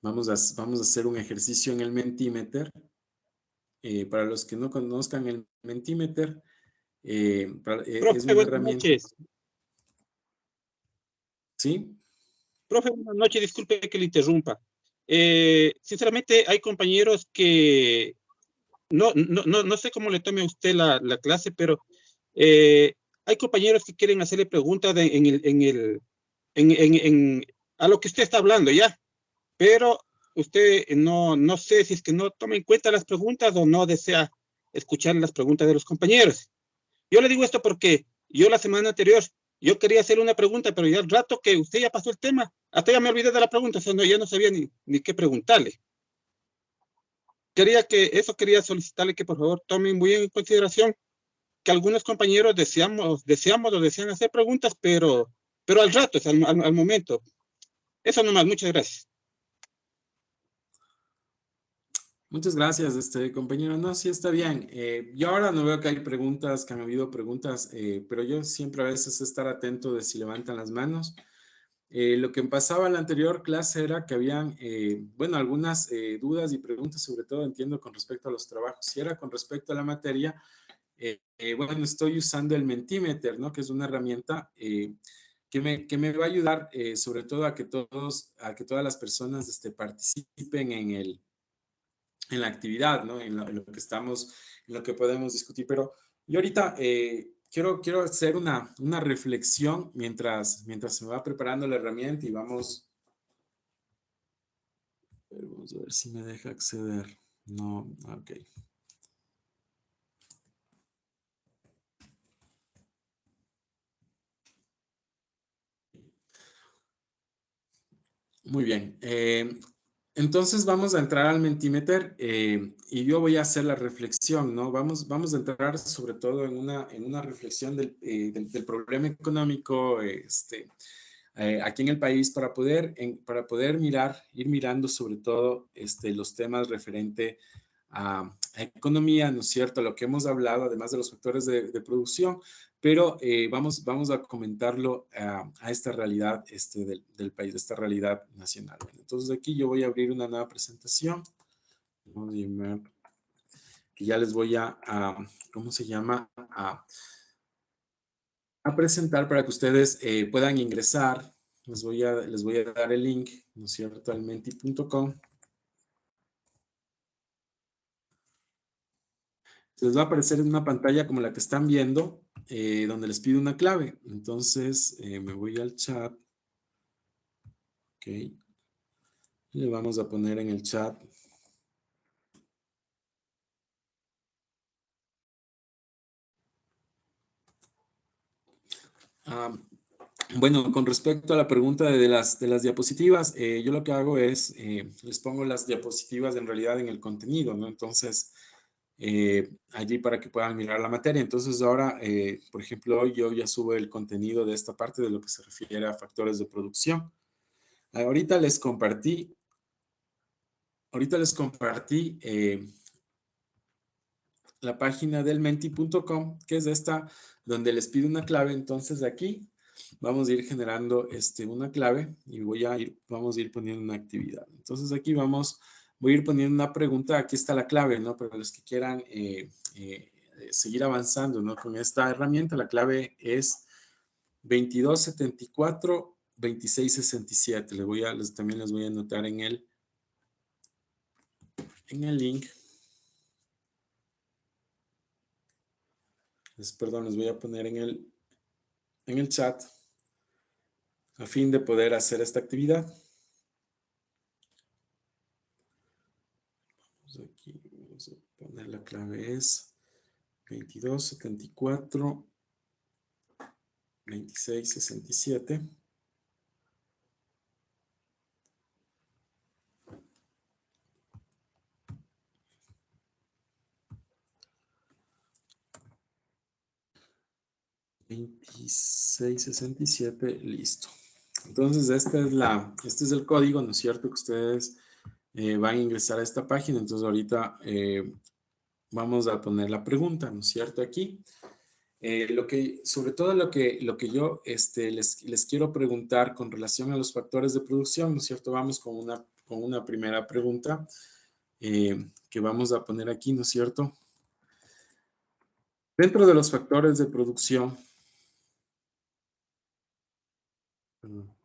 vamos a hacer un ejercicio en el Mentimeter. Para los que no conozcan el Mentimeter, Profe, es una buenas herramienta. noches. ¿Sí? Profe, buenas noches, disculpe que le interrumpa. Sinceramente, hay compañeros que no sé cómo le tome a usted la clase, pero hay compañeros que quieren hacerle preguntas a lo que usted está hablando, ¿ya? Pero usted no sé si es que no toma en cuenta las preguntas o no desea escuchar las preguntas de los compañeros. Yo le digo esto porque yo la semana anterior, yo quería hacer una pregunta, pero ya al rato que usted ya pasó el tema, hasta ya me olvidé de la pregunta, o sea, ya no sabía ni qué preguntarle. Quería solicitarle que por favor tomen muy en consideración que algunos compañeros desean hacer preguntas, pero al rato, al momento. Eso nomás, muchas gracias. Muchas gracias, compañero. No, sí está bien. Yo ahora no veo que hay preguntas, que han habido preguntas, pero yo siempre a veces estar atento de si levantan las manos. Lo que pasaba en la anterior clase era que habían, bueno, algunas dudas y preguntas, sobre todo entiendo con respecto a los trabajos. Si era con respecto a la materia, bueno, estoy usando el Mentimeter, ¿no?, que es una herramienta que me va a ayudar sobre todo a que todas las personas participen en la actividad, ¿no?, en lo que podemos discutir. Pero yo ahorita quiero hacer una reflexión mientras se me va preparando la herramienta y vamos a ver si me deja acceder. No, ok. Muy bien. Entonces vamos a entrar al Mentimeter y yo voy a hacer la reflexión, ¿no? Vamos a entrar sobre todo en una reflexión del problema económico aquí en el país para poder ir mirando sobre todo los temas referente a economía, ¿no es cierto? Lo que hemos hablado, además de los factores de producción, pero vamos a comentarlo a esta realidad del país, de esta realidad nacional. Bueno, entonces aquí yo voy a abrir una nueva presentación. Vamos a llamar, que ya les voy ¿cómo se llama? A presentar para que ustedes puedan ingresar. Les voy a dar el link, ¿no es cierto? Al menti.com. Les va a aparecer en una pantalla como la que están viendo, donde les pide una clave. Entonces, me voy al chat. Ok. Le vamos a poner en el chat. Bueno, con respecto a la pregunta de las diapositivas, yo lo que hago es, les pongo las diapositivas en realidad en el contenido, ¿no? Entonces, allí para que puedan mirar la materia. Entonces ahora, por ejemplo, hoy yo ya subo el contenido de esta parte de lo que se refiere a factores de producción. Ahorita les compartí la página del menti.com, que es esta, donde les pido una clave. Entonces aquí vamos a ir generando una clave y vamos a ir poniendo una actividad. Entonces aquí voy a ir poniendo una pregunta. Aquí está la clave, ¿no? Para los que quieran seguir avanzando, ¿no? Con esta herramienta, la clave es 2274 2667. También les voy a anotar en el link. Perdón, les voy a poner en el chat a fin de poder hacer esta actividad. Aquí vamos a poner la clave es 2274 2667. $26.67, listo. Entonces, este es el código, ¿no es cierto? Que ustedes van a ingresar a esta página. Entonces, ahorita vamos a poner la pregunta, ¿no es cierto? Aquí. Sobre todo lo que yo les quiero preguntar con relación a los factores de producción, ¿no es cierto? Vamos con una primera pregunta que vamos a poner aquí, ¿no es cierto? Dentro de los factores de producción, perdón.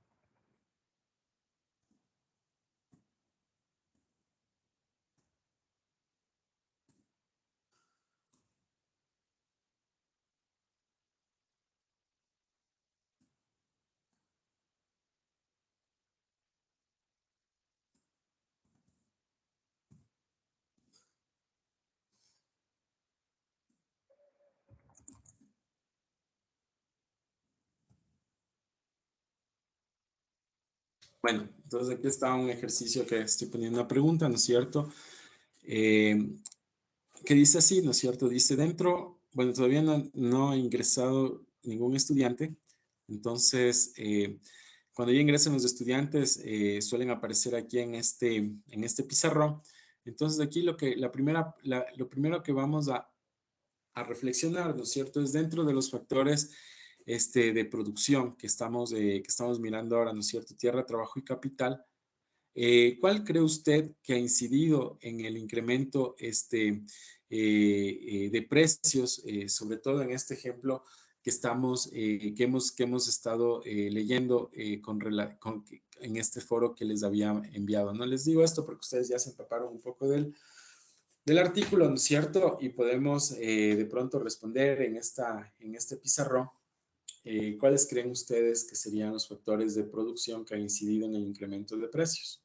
Bueno, entonces aquí está un ejercicio que estoy poniendo una pregunta, ¿no es cierto? Que dice así, ¿no es cierto? Dice bueno, todavía no ha ingresado ningún estudiante. Entonces, cuando ya ingresan los estudiantes, suelen aparecer aquí en este pizarrón. Entonces, aquí lo primero que vamos a reflexionar, ¿no es cierto? Es dentro de los factores de producción que estamos mirando ahora, ¿no es cierto? Tierra, trabajo y capital. ¿Cuál cree usted que ha incidido en el incremento de precios, sobre todo en este ejemplo que hemos estado leyendo en este foro que les había enviado? No les digo esto porque ustedes ya se empaparon un poco del artículo, ¿no es cierto? Y podemos de pronto responder en este pizarrón. ¿Cuáles creen ustedes que serían los factores de producción que han incidido en el incremento de precios?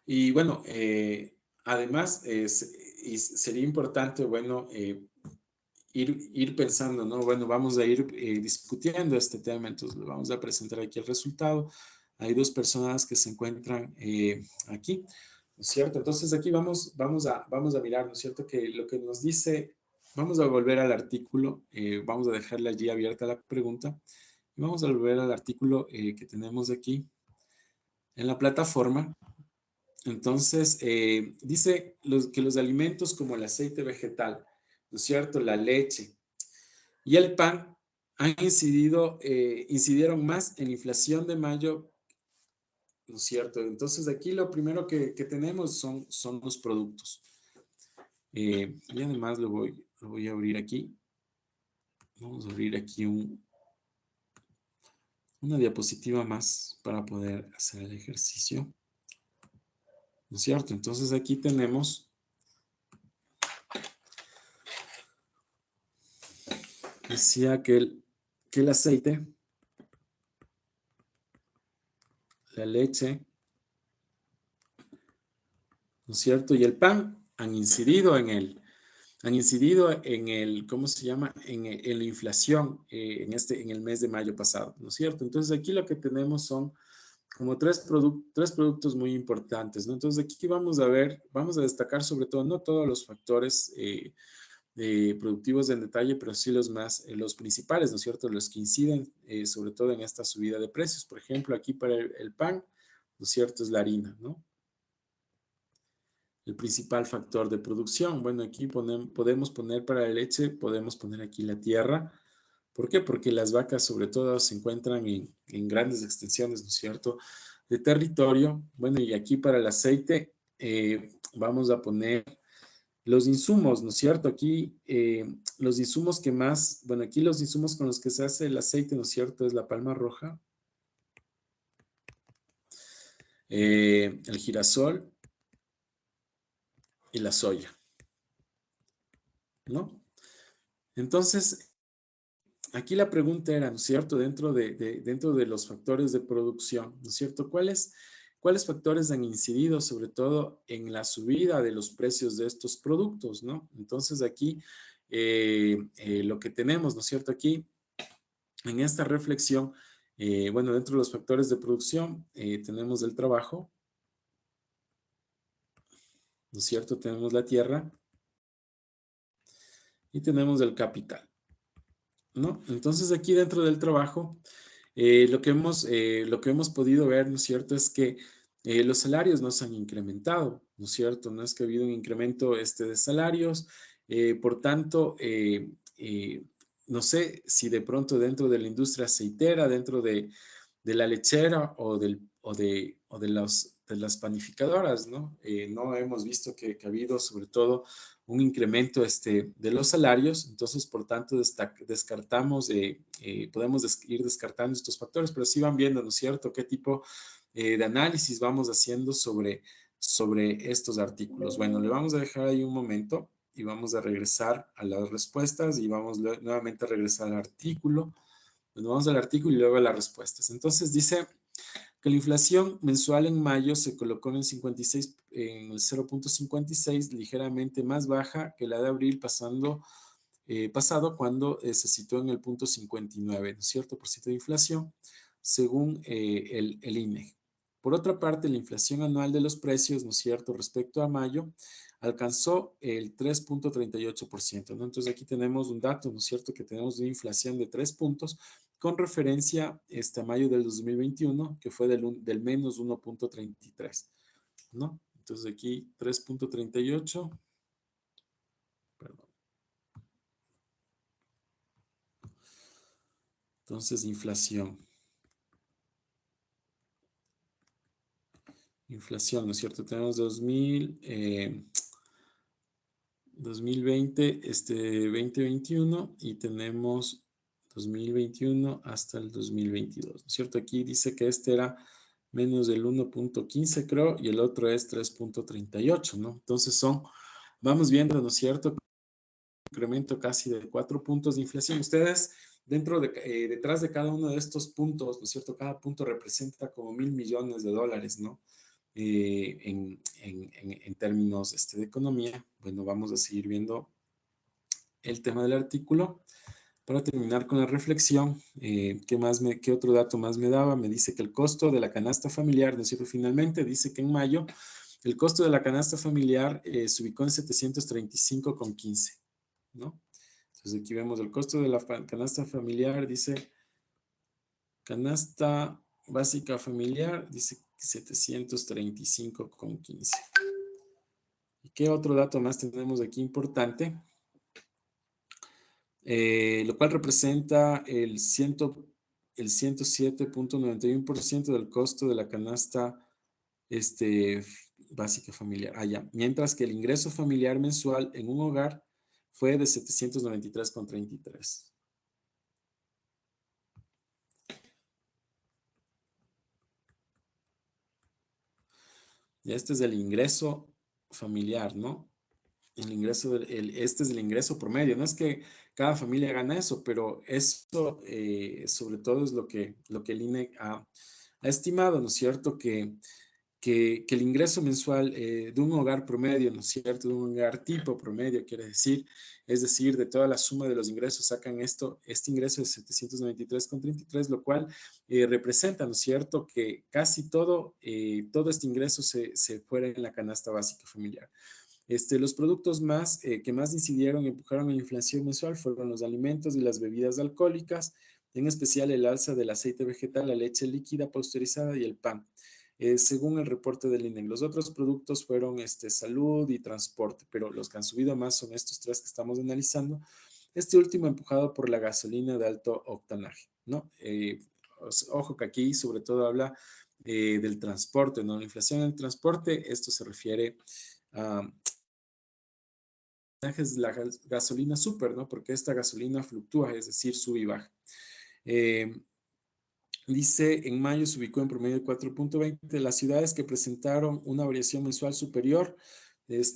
Y bueno, además, sería importante, bueno, ir pensando, ¿no? Bueno, vamos a ir discutiendo este tema, entonces vamos a presentar aquí el resultado. Hay dos personas que se encuentran aquí, ¿no es cierto? Entonces aquí vamos a mirar, ¿no es cierto? Que lo que nos dice, vamos a volver al artículo, vamos a dejarle allí abierta la pregunta, y vamos a volver al artículo que tenemos aquí, en la plataforma. Entonces, dice que los alimentos como el aceite vegetal, ¿no es cierto?, la leche y el pan han incidieron más en la inflación de mayo, ¿no es cierto? Entonces, aquí lo primero que tenemos son los productos. Y además lo voy a abrir aquí. Vamos a abrir aquí una diapositiva más para poder hacer el ejercicio. ¿No es cierto? Entonces aquí tenemos decía que el aceite, la leche, ¿no es cierto? Y el pan han incidido en el, ¿cómo se llama? En la inflación en el mes de mayo pasado, ¿no es cierto? Entonces aquí lo que tenemos son como tres productos muy importantes, ¿no? Entonces aquí vamos a destacar sobre todo, no todos los factores productivos en detalle, pero sí los principales, ¿no es cierto? Los que inciden sobre todo en esta subida de precios. Por ejemplo, aquí para el pan, ¿no es cierto? Es la harina, ¿no? El principal factor de producción. Bueno, aquí podemos poner para la leche, podemos poner aquí la tierra. ¿Por qué? Porque las vacas sobre todo se encuentran en grandes extensiones, ¿no es cierto?, de territorio. Bueno, y aquí para el aceite vamos a poner los insumos, ¿no es cierto? Aquí los insumos que más, bueno, aquí los insumos con los que se hace el aceite, ¿no es cierto?, es la palma roja, el girasol y la soya, ¿no? Entonces, aquí la pregunta era, ¿no es cierto?, dentro de los factores de producción, ¿no es cierto?, ¿cuáles factores han incidido sobre todo en la subida de los precios de estos productos, ¿no? Entonces aquí lo que tenemos, ¿no es cierto?, aquí en esta reflexión, bueno, dentro de los factores de producción tenemos el trabajo, ¿no es cierto?, tenemos la tierra y tenemos el capital, ¿no? Entonces aquí dentro del trabajo, lo que hemos podido ver, ¿no es cierto?, es que los salarios no se han incrementado, ¿no es cierto? No es que ha habido un incremento de salarios, por tanto, no sé si de pronto dentro de la industria aceitera, dentro de la lechera o de las panificadoras, ¿no? No hemos visto que ha habido sobre todo un incremento de los salarios, entonces por tanto descartamos, podemos ir descartando estos factores, pero sí van viendo, ¿no es cierto?, qué tipo de análisis vamos haciendo sobre estos artículos. Bueno, le vamos a dejar ahí un momento y vamos a regresar a las respuestas y vamos nuevamente a regresar al artículo. Bueno, vamos al artículo y luego a las respuestas. Entonces dice que la inflación mensual en mayo se colocó en el 0.56, ligeramente más baja que la de abril pasado cuando se situó en el 0.59, ¿no es cierto?, por ciento de inflación, según el INEGI. Por otra parte, la inflación anual de los precios, ¿no es cierto?, respecto a mayo, alcanzó el 3.38%, ¿no? Entonces aquí tenemos un dato, ¿no es cierto?, que tenemos una inflación de 3 puntos con referencia a mayo del 2021, que fue del menos 1.33, ¿no? Entonces aquí 3.38, perdón. Entonces, inflación, ¿no es cierto? Tenemos 2020, 2021 y tenemos 2021 hasta el 2022, ¿no es cierto? Aquí dice que era menos del 1.15, creo, y el otro es 3.38, ¿no? Entonces vamos viendo, ¿no es cierto?, incremento casi de 4 puntos de inflación. Ustedes, detrás de cada uno de estos puntos, ¿no es cierto?, cada punto representa como $1,000 millones, ¿no? En términos de economía. Bueno, vamos a seguir viendo el tema del artículo. Para terminar con la reflexión, ¿qué otro dato más me daba? Me dice que el costo de la canasta familiar, ¿no es cierto? Finalmente dice que en mayo el costo de la canasta familiar se ubicó en 735,15, ¿no? Entonces aquí vemos el costo de la canasta familiar, dice canasta básica familiar, dice 735,15. ¿Y qué otro dato más tenemos aquí importante? Lo cual representa el 107,91% del costo de la canasta básica familiar. Ya. Mientras que el ingreso familiar mensual en un hogar fue de 793,33. Y este es el ingreso familiar, ¿no? Este es el ingreso promedio. No es que cada familia gana eso, pero eso sobre todo es lo que el INE ha estimado, ¿no es cierto? Que el ingreso mensual de un hogar promedio, ¿no es cierto? De un hogar tipo promedio, quiere decir, es decir, de toda la suma de los ingresos sacan este ingreso de 793,33, lo cual representa, ¿no es cierto?, que casi todo este ingreso se fuera en la canasta básica familiar. Los productos que más incidieron y empujaron la inflación mensual fueron los alimentos y las bebidas alcohólicas, en especial el alza del aceite vegetal, la leche líquida pasteurizada y el pan. Según el reporte del INE, los otros productos fueron salud y transporte, pero los que han subido más son estos tres que estamos analizando. Este último empujado por la gasolina de alto octanaje, ¿no? Ojo que aquí sobre todo habla del transporte, ¿no? La inflación en el transporte, esto se refiere a la gasolina super, ¿no? Porque esta gasolina fluctúa, es decir, sube y baja. Dice, en mayo se ubicó en promedio de 4,20. Las ciudades que presentaron una variación mensual superior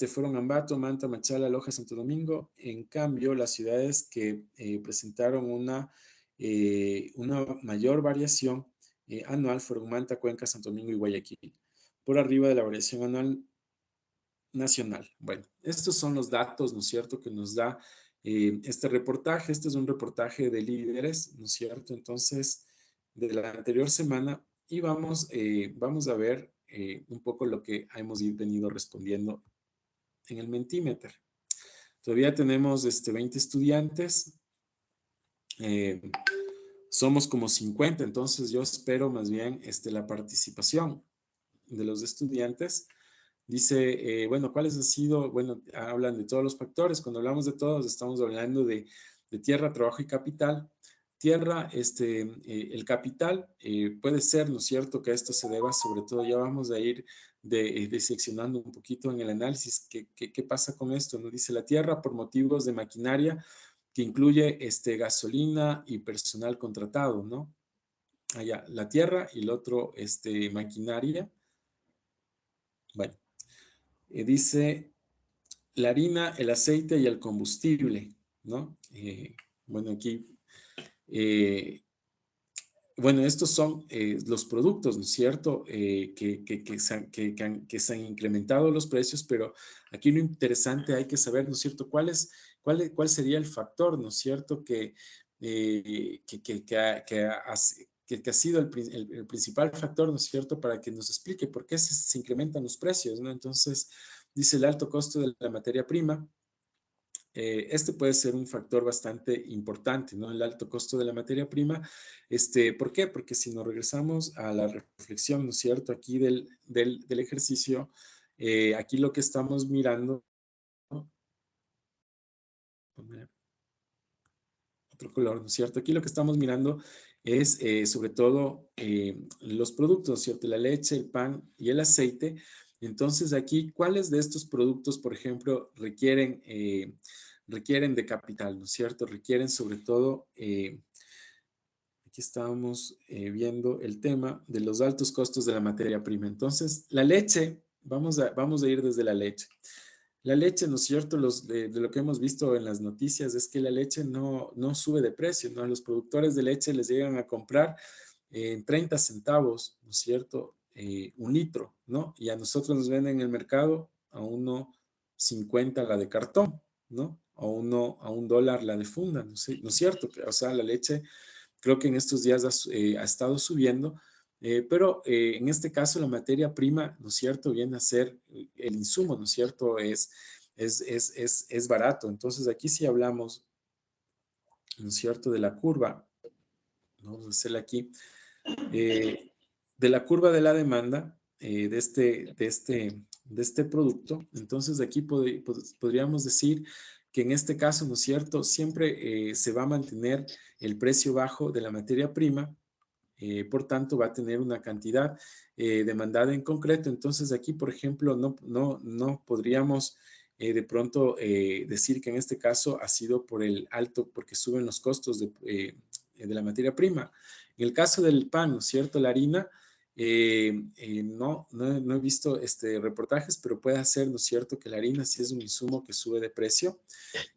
fueron Ambato, Manta, Machala, Loja, Santo Domingo. En cambio, las ciudades que presentaron una mayor variación anual fueron Manta, Cuenca, Santo Domingo y Guayaquil, por arriba de la variación anual nacional. Bueno, estos son los datos, ¿no es cierto?, que nos da este reportaje. Este es un reportaje de líderes, ¿no es cierto?, entonces, de la anterior semana, y vamos a ver un poco lo que hemos venido respondiendo en el Mentimeter. Todavía tenemos 20 estudiantes, somos como 50, entonces yo espero más bien la participación de los estudiantes. Dice, bueno, ¿cuáles han sido? Bueno, hablan de todos los factores. Cuando hablamos de todos, estamos hablando de tierra, trabajo y capital. Tierra, el capital puede ser, ¿no es cierto?, que esto se deba, sobre todo, ya vamos a ir diseccionando un poquito en el análisis qué pasa con esto, ¿no? Dice, la tierra por motivos de maquinaria que incluye gasolina y personal contratado, ¿no? Allá, la tierra y el otro, maquinaria. Bueno. Dice la harina, el aceite y el combustible, ¿no? Bueno, aquí, bueno, estos son los productos, ¿no es cierto?, que se han incrementado los precios, pero aquí lo interesante hay que saber, ¿no es cierto?, cuál sería el factor, ¿no es cierto?, que ha sido el principal factor, ¿no es cierto?, para que nos explique por qué se incrementan los precios, ¿no? Entonces, dice el alto costo de la materia prima. Este puede ser un factor bastante importante, ¿no? El alto costo de la materia prima. ¿Por qué? Porque si nos regresamos a la reflexión, ¿no es cierto?, aquí del ejercicio, aquí lo que estamos mirando, ¿no? Otro color, ¿no es cierto? Aquí lo que estamos mirando es sobre todo los productos, ¿no es cierto? La leche, el pan y el aceite. Entonces aquí, ¿cuáles de estos productos, por ejemplo, requieren de capital, ¿no es cierto? Requieren sobre todo, aquí estábamos viendo el tema de los altos costos de la materia prima. Entonces, la leche, vamos a ir desde la leche. La leche, ¿no es cierto? De lo que hemos visto en las noticias es que la leche no sube de precio, ¿no? Los productores de leche les llegan a comprar en 30 centavos, ¿no es cierto?, un litro, ¿no? Y a nosotros nos venden en el mercado a 1.50 la de cartón, ¿no? A $1 la de funda, ¿no es cierto? O sea, la leche creo que en estos días ha estado subiendo, pero en este caso la materia prima, ¿no es cierto?, viene a ser el insumo, ¿no es cierto?, es barato. Entonces aquí sí hablamos, ¿no es cierto?, de la curva. Vamos a hacerla aquí. de la curva de la demanda de este producto. Entonces, de aquí podríamos decir que en este caso, ¿no es cierto?, siempre se va a mantener el precio bajo de la materia prima, por tanto, va a tener una cantidad demandada en concreto. Entonces, aquí, por ejemplo, no podríamos de pronto decir que en este caso ha sido por el alto, porque suben los costos de la materia prima. En el caso del pan, ¿no es cierto?, la harina, no he visto reportajes, pero puede ser, ¿no es cierto?, que la harina sí es un insumo que sube de precio.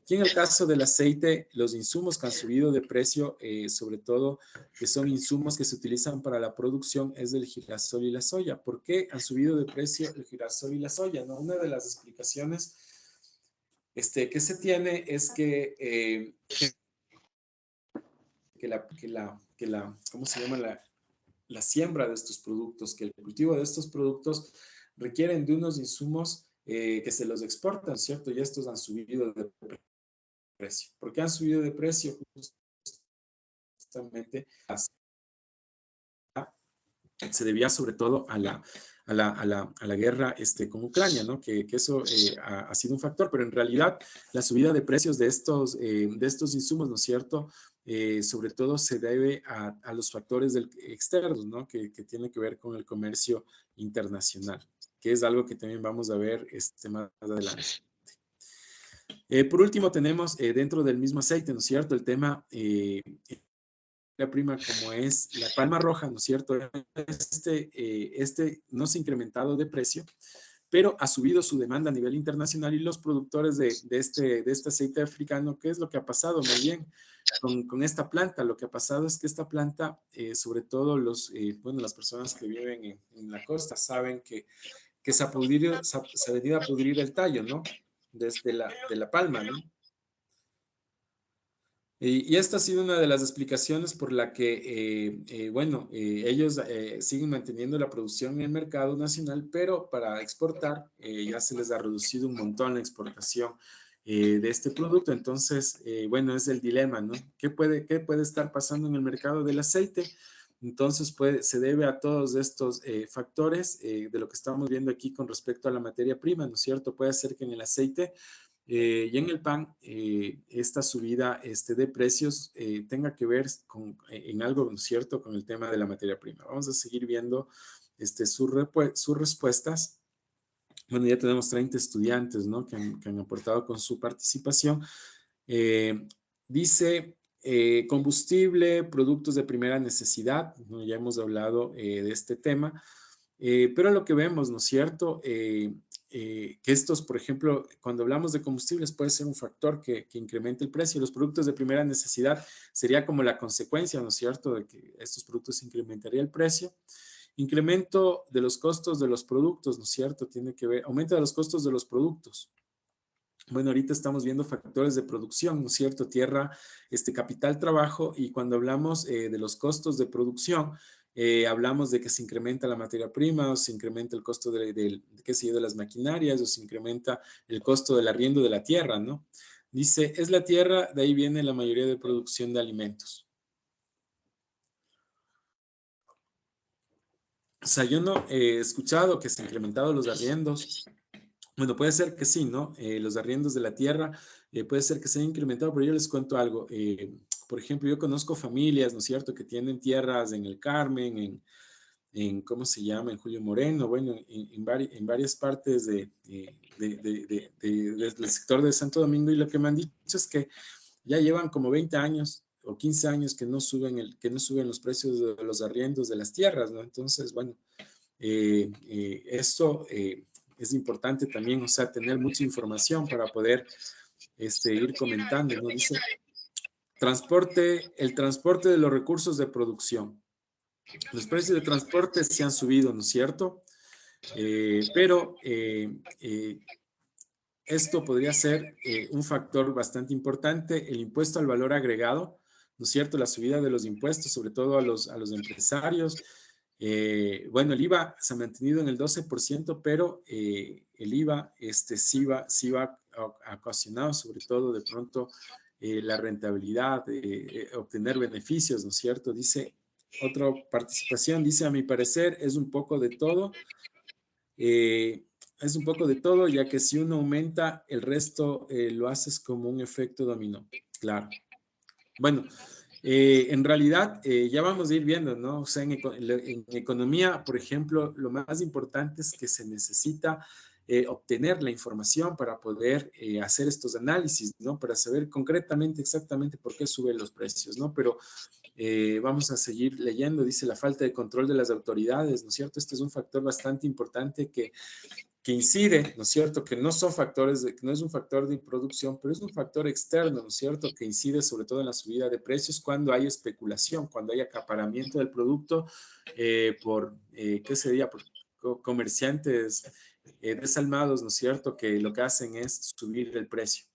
Y en el caso del aceite, los insumos que han subido de precio, sobre todo que son insumos que se utilizan para la producción, es del girasol y la soya. ¿Por qué han subido de precio el girasol y la soya? ¿No? Una de las explicaciones que se tiene es que ¿cómo se llama? La siembra de estos productos, que el cultivo de estos productos requieren de unos insumos que se los exportan, ¿cierto? Y estos han subido de precio. ¿Por qué han subido de precio? Justamente se debía sobre todo a la guerra con Ucrania, ¿no? Que eso ha sido un factor, pero en realidad la subida de precios de estos insumos, ¿no es cierto?, sobre todo se debe a los factores externos, ¿no?, que tiene que ver con el comercio internacional, que es algo que también vamos a ver más adelante. Por último, tenemos dentro del mismo aceite, ¿no es cierto?, el tema la prima como es la palma roja, ¿no es cierto? No se ha incrementado de precio, pero ha subido su demanda a nivel internacional y los productores de este aceite africano, ¿qué es lo que ha pasado? Muy bien, con esta planta, lo que ha pasado es que esta planta, sobre todo las personas que viven en la costa saben que se ha venido a pudrir el tallo, ¿no? Desde de la palma, ¿no? Y esta ha sido una de las explicaciones por la que, ellos siguen manteniendo la producción en el mercado nacional, pero para exportar ya se les ha reducido un montón la exportación de este producto. Entonces, es el dilema, ¿no? ¿Qué puede estar pasando en el mercado del aceite? Entonces, se debe a todos estos factores de lo que estamos viendo aquí con respecto a la materia prima, ¿no es cierto? Puede ser que en el aceite y en el pan, esta subida de precios tenga que ver en algo, ¿no es cierto?, con el tema de la materia prima. Vamos a seguir viendo sus respuestas. Bueno, ya tenemos 30 estudiantes, ¿no?, que han aportado con su participación. Dice, combustible, productos de primera necesidad, ¿no? Ya hemos hablado de este tema, pero lo que vemos, ¿no es cierto?, que estos, por ejemplo, cuando hablamos de combustibles puede ser un factor que incremente el precio. Los productos de primera necesidad sería como la consecuencia, ¿no es cierto?, de que estos productos incrementaría el precio. Incremento de los costos de los productos, ¿no es cierto?, tiene que ver, aumento de los costos de los productos. Bueno, ahorita estamos viendo factores de producción, ¿no es cierto?, tierra, capital, trabajo, y cuando hablamos de los costos de producción, hablamos de que se incrementa la materia prima, o se incrementa el costo de las maquinarias, o se incrementa el costo del arriendo de la tierra, ¿no? Dice, es la tierra, de ahí viene la mayoría de producción de alimentos. O sea, yo no he escuchado que se han incrementado los arriendos. Bueno, puede ser que sí, ¿no? Los arriendos de la tierra, puede ser que se hayan incrementado, pero yo les cuento algo. Por ejemplo, yo conozco familias, ¿no es cierto?, que tienen tierras en el Carmen, ¿cómo se llama?, en Julio Moreno, bueno, en varias partes del sector de Santo Domingo, y lo que me han dicho es que ya llevan como 20 años o 15 años que no suben los precios de los arriendos de las tierras, ¿no? Entonces, bueno, esto es importante también, o sea, tener mucha información para poder ir comentando, ¿no? Dice, el transporte de los recursos de producción. Los precios de transporte se han subido, ¿no es cierto? Pero esto podría ser un factor bastante importante, el impuesto al valor agregado, ¿no es cierto? La subida de los impuestos, sobre todo a los empresarios. Bueno, el IVA se ha mantenido en el 12%, pero el IVA sí va ocasionado, sobre todo de pronto la rentabilidad, obtener beneficios, ¿no es cierto? Dice, Otra participación dice, a mi parecer es un poco de todo. Es un poco de todo, ya que si uno aumenta, el resto lo haces como un efecto dominó. Claro. Bueno, en realidad ya vamos a ir viendo, ¿no? O sea, en economía, por ejemplo, lo más importante es que se necesita obtener la información para poder hacer estos análisis, ¿no? Para saber concretamente, exactamente por qué suben los precios, ¿no? Pero vamos a seguir leyendo, dice la falta de control de las autoridades, ¿no es cierto? Este es un factor bastante importante que incide, ¿no es cierto? Que no son factores, no es un factor de producción, pero es un factor externo, ¿no es cierto? Que incide sobre todo en la subida de precios cuando hay especulación, cuando hay acaparamiento del producto por, ¿qué sería? Por comerciantes desalmados, ¿no es cierto? Que lo que hacen es subir el precio.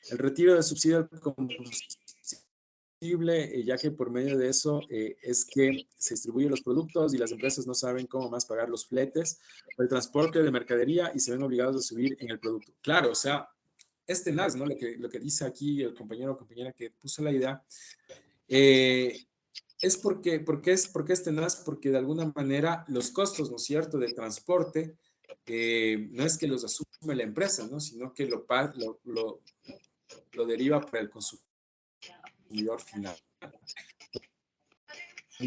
El retiro del subsidio al combustible, ya que por medio de eso es que se distribuyen los productos y las empresas no saben cómo más pagar los fletes o el transporte de mercadería y se ven obligados a subir en el producto. Claro, o sea, es tenaz, ¿no? Lo que dice aquí el compañero o compañera que puso la idea es porque es tenaz, porque de alguna manera los costos, ¿no es cierto?, de transporte no es que los asume la empresa, ¿no? Sino que lo deriva para el consumidor final.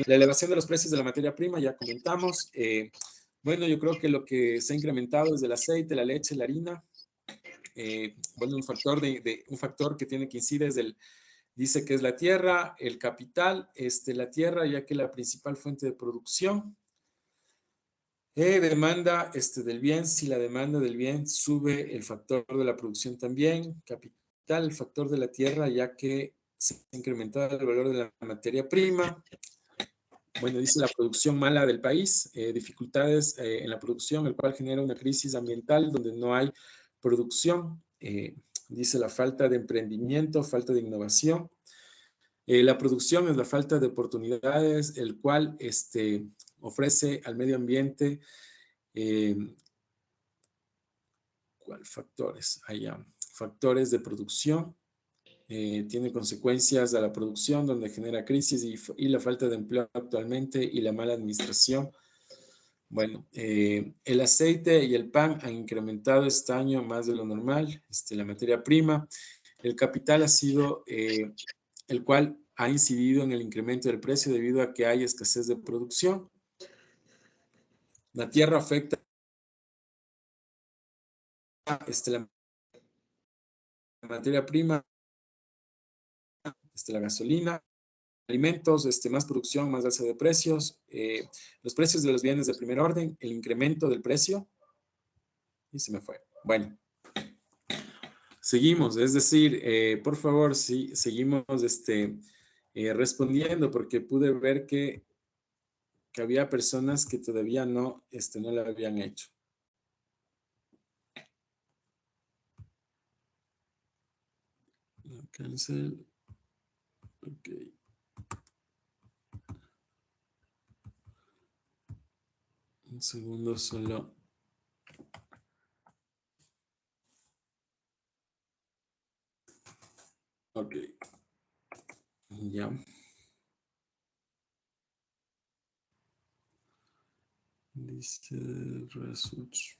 La elevación de los precios de la materia prima, ya comentamos. Bueno, yo creo que lo que se ha incrementado es el aceite, la leche, la harina. Bueno, un factor que tiene que incidir es dice que es la tierra, el capital, la tierra, ya que es la principal fuente de producción. Demanda del bien, si la demanda del bien sube, el factor de la producción también. Capital, el factor de la tierra, ya que se ha incrementado el valor de la materia prima. Bueno, dice la producción mala del país, dificultades en la producción, el cual genera una crisis ambiental donde no hay producción. Dice la falta de emprendimiento, falta de innovación. La producción es la falta de oportunidades, el cual ofrece al medio ambiente. ¿Cuál factores? Allá, factores de producción. Tiene consecuencias a la producción donde genera crisis y la falta de empleo actualmente y la mala administración. Bueno, el aceite y el pan han incrementado este año más de lo normal, la materia prima. El capital ha sido el cual ha incidido en el incremento del precio debido a que hay escasez de producción. La tierra afecta la materia prima, la gasolina, alimentos, más producción, más alza de precios, los precios de los bienes de primer orden, el incremento del precio, y se me fue. Bueno, seguimos, es decir, por favor, sí, seguimos respondiendo, porque pude ver que había personas que todavía no lo habían hecho. Cancel. Ok. Un segundo solo. Ok. Ya. Dice results.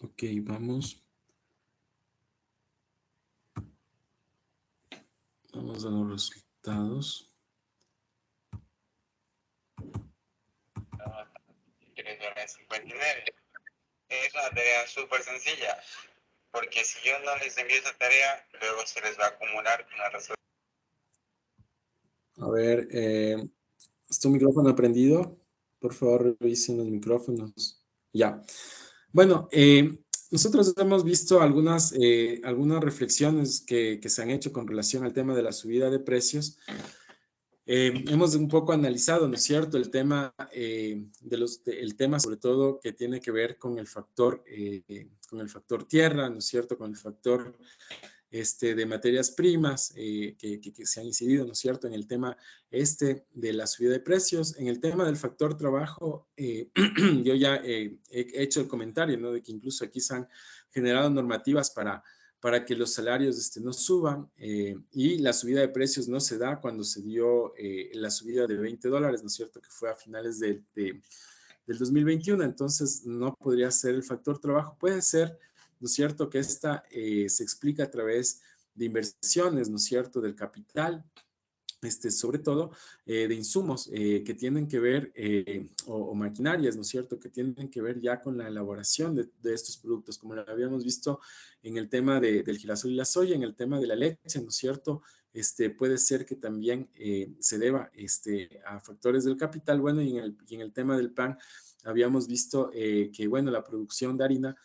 Ok, vamos. Vamos a los resultados. 59. Es una tarea súper sencilla, porque si yo no les envío esa tarea, luego se les va a acumular una resolución. A ver, ¿está tu micrófono prendido? Por favor, revisen los micrófonos. Ya. Bueno, nosotros hemos visto algunas reflexiones que se han hecho con relación al tema de la subida de precios. Hemos un poco analizado, ¿no es cierto?, el tema, el tema sobre todo que tiene que ver con el factor tierra, ¿no es cierto?, con el factor de materias primas que se han incidido, ¿no es cierto?, en el tema de la subida de precios. En el tema del factor trabajo, yo ya he hecho el comentario, ¿no?, de que incluso aquí se han generado normativas para para que los salarios no suban, y la subida de precios no se da cuando se dio la subida de $20, ¿no es cierto?, que fue a finales del 2021. Entonces no podría ser el factor trabajo. Puede ser, ¿no es cierto?, que esta se explica a través de inversiones, ¿no es cierto?, del capital, sobre todo de insumos que tienen que ver, o maquinarias, ¿no es cierto?, que tienen que ver ya con la elaboración de estos productos, como lo habíamos visto en el tema del girasol y la soya, en el tema de la leche, ¿no es cierto? Puede ser que también se deba a factores del capital. Bueno, y en el tema del pan, habíamos visto que, bueno, la producción de harina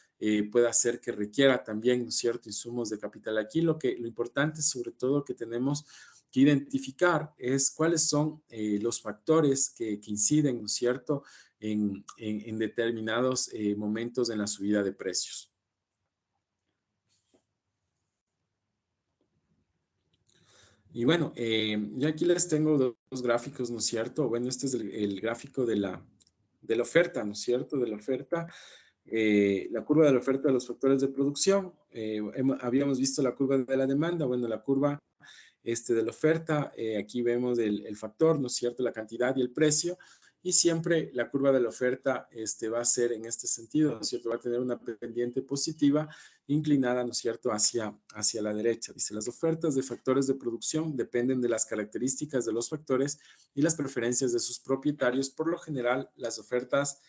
puede hacer que requiera también, ¿no es cierto?, insumos de capital. Aquí lo importante, sobre todo, que tenemos que identificar es cuáles son los factores que inciden, ¿no es cierto?, en determinados momentos en la subida de precios. Y bueno, yo aquí les tengo dos gráficos, ¿no es cierto? Bueno, este es el gráfico de la oferta, ¿no es cierto?, de la oferta. La curva de la oferta de los factores de producción. Habíamos visto la curva de la demanda. Bueno, la curva de la oferta, aquí vemos el factor, ¿no es cierto?, la cantidad y el precio, y siempre la curva de la oferta va a ser en este sentido, ¿no es cierto?, va a tener una pendiente positiva inclinada, ¿no es cierto?, hacia la derecha. Dice, las ofertas de factores de producción dependen de las características de los factores y las preferencias de sus propietarios. Por lo general, las ofertas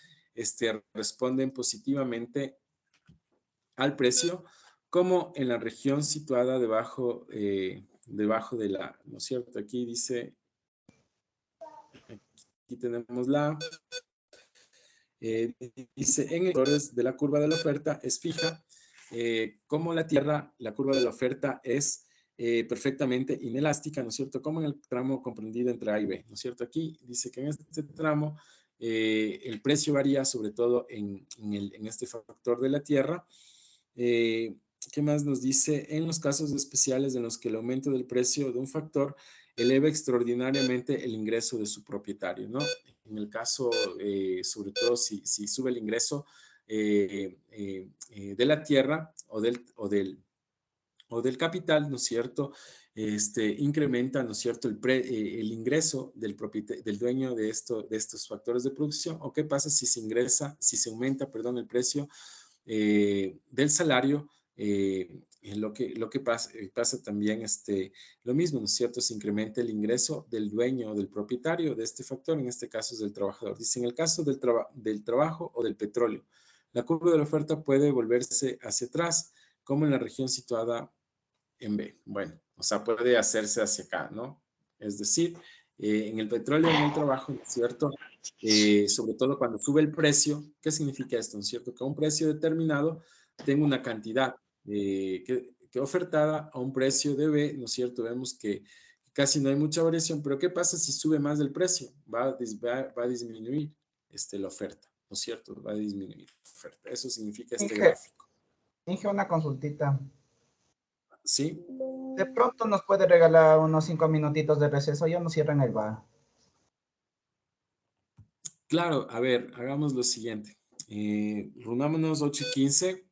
responden positivamente al precio, como en la región situada debajo de la, ¿no es cierto? Aquí dice, aquí tenemos dice, en sectores de la curva de la oferta es fija, como la tierra, la curva de la oferta es perfectamente inelástica, ¿no es cierto?, como en el tramo comprendido entre A y B, ¿no es cierto? Aquí dice que en este tramo el precio varía, sobre todo en este factor de la tierra. ¿Qué más nos dice? En los casos especiales en los que el aumento del precio de un factor eleva extraordinariamente el ingreso de su propietario, ¿no? En el caso, sobre todo si sube el ingreso de la tierra o del capital, ¿no es cierto?, incrementa, ¿no es cierto?, el ingreso del dueño de estos factores de producción. ¿O qué pasa si se aumenta, perdón, el precio del salario? Lo que pasa también, lo mismo, ¿no es cierto?, se incrementa el ingreso del dueño o del propietario de este factor, en este caso es del trabajador. Dice, en el caso del trabajo o del petróleo, la curva de la oferta puede volverse hacia atrás, como en la región situada en B. Bueno, o sea, puede hacerse hacia acá, ¿no? Es decir, en el petróleo y en el trabajo, ¿no es cierto?, sobre todo cuando sube el precio. ¿Qué significa esto? ¿No es cierto? Que a un precio determinado tengo una cantidad que ofertada a un precio de B, ¿no es cierto? Vemos que casi no hay mucha variación, pero ¿qué pasa si sube más del precio? Va a disminuir la oferta, ¿no es cierto? Va a disminuir la oferta. Eso significa gráfico. Inge, una consultita. ¿Sí? De pronto nos puede regalar unos 5 minutitos de receso, ya nos cierran el bar. Claro, a ver, hagamos lo siguiente. Reunámonos 8:15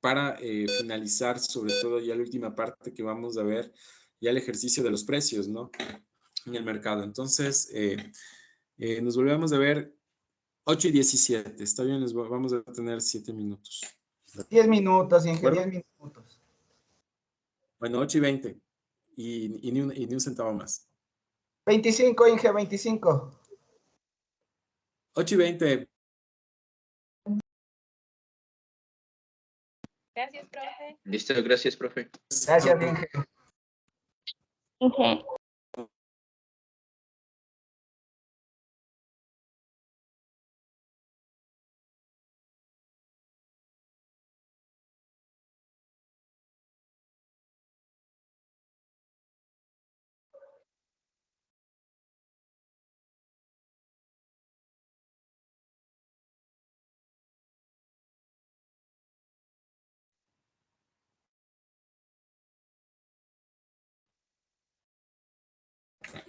para finalizar, sobre todo ya la última parte que vamos a ver, ya el ejercicio de los precios, ¿no?, en el mercado. Entonces, nos volvemos a ver 8:17. Está bien, vamos a tener 7 minutos. 10 minutos, Inge, 10 minutos. Bueno, 8:20 y ni un centavo más. 25, Inge, 25. 8:20. Gracias, profe. Listo, gracias, profe. Gracias, Inge. Inge.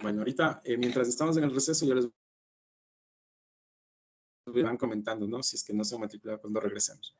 Bueno, ahorita, mientras estamos en el receso, yo les van comentando, ¿no?, si es que no se han matriculado cuando regresemos.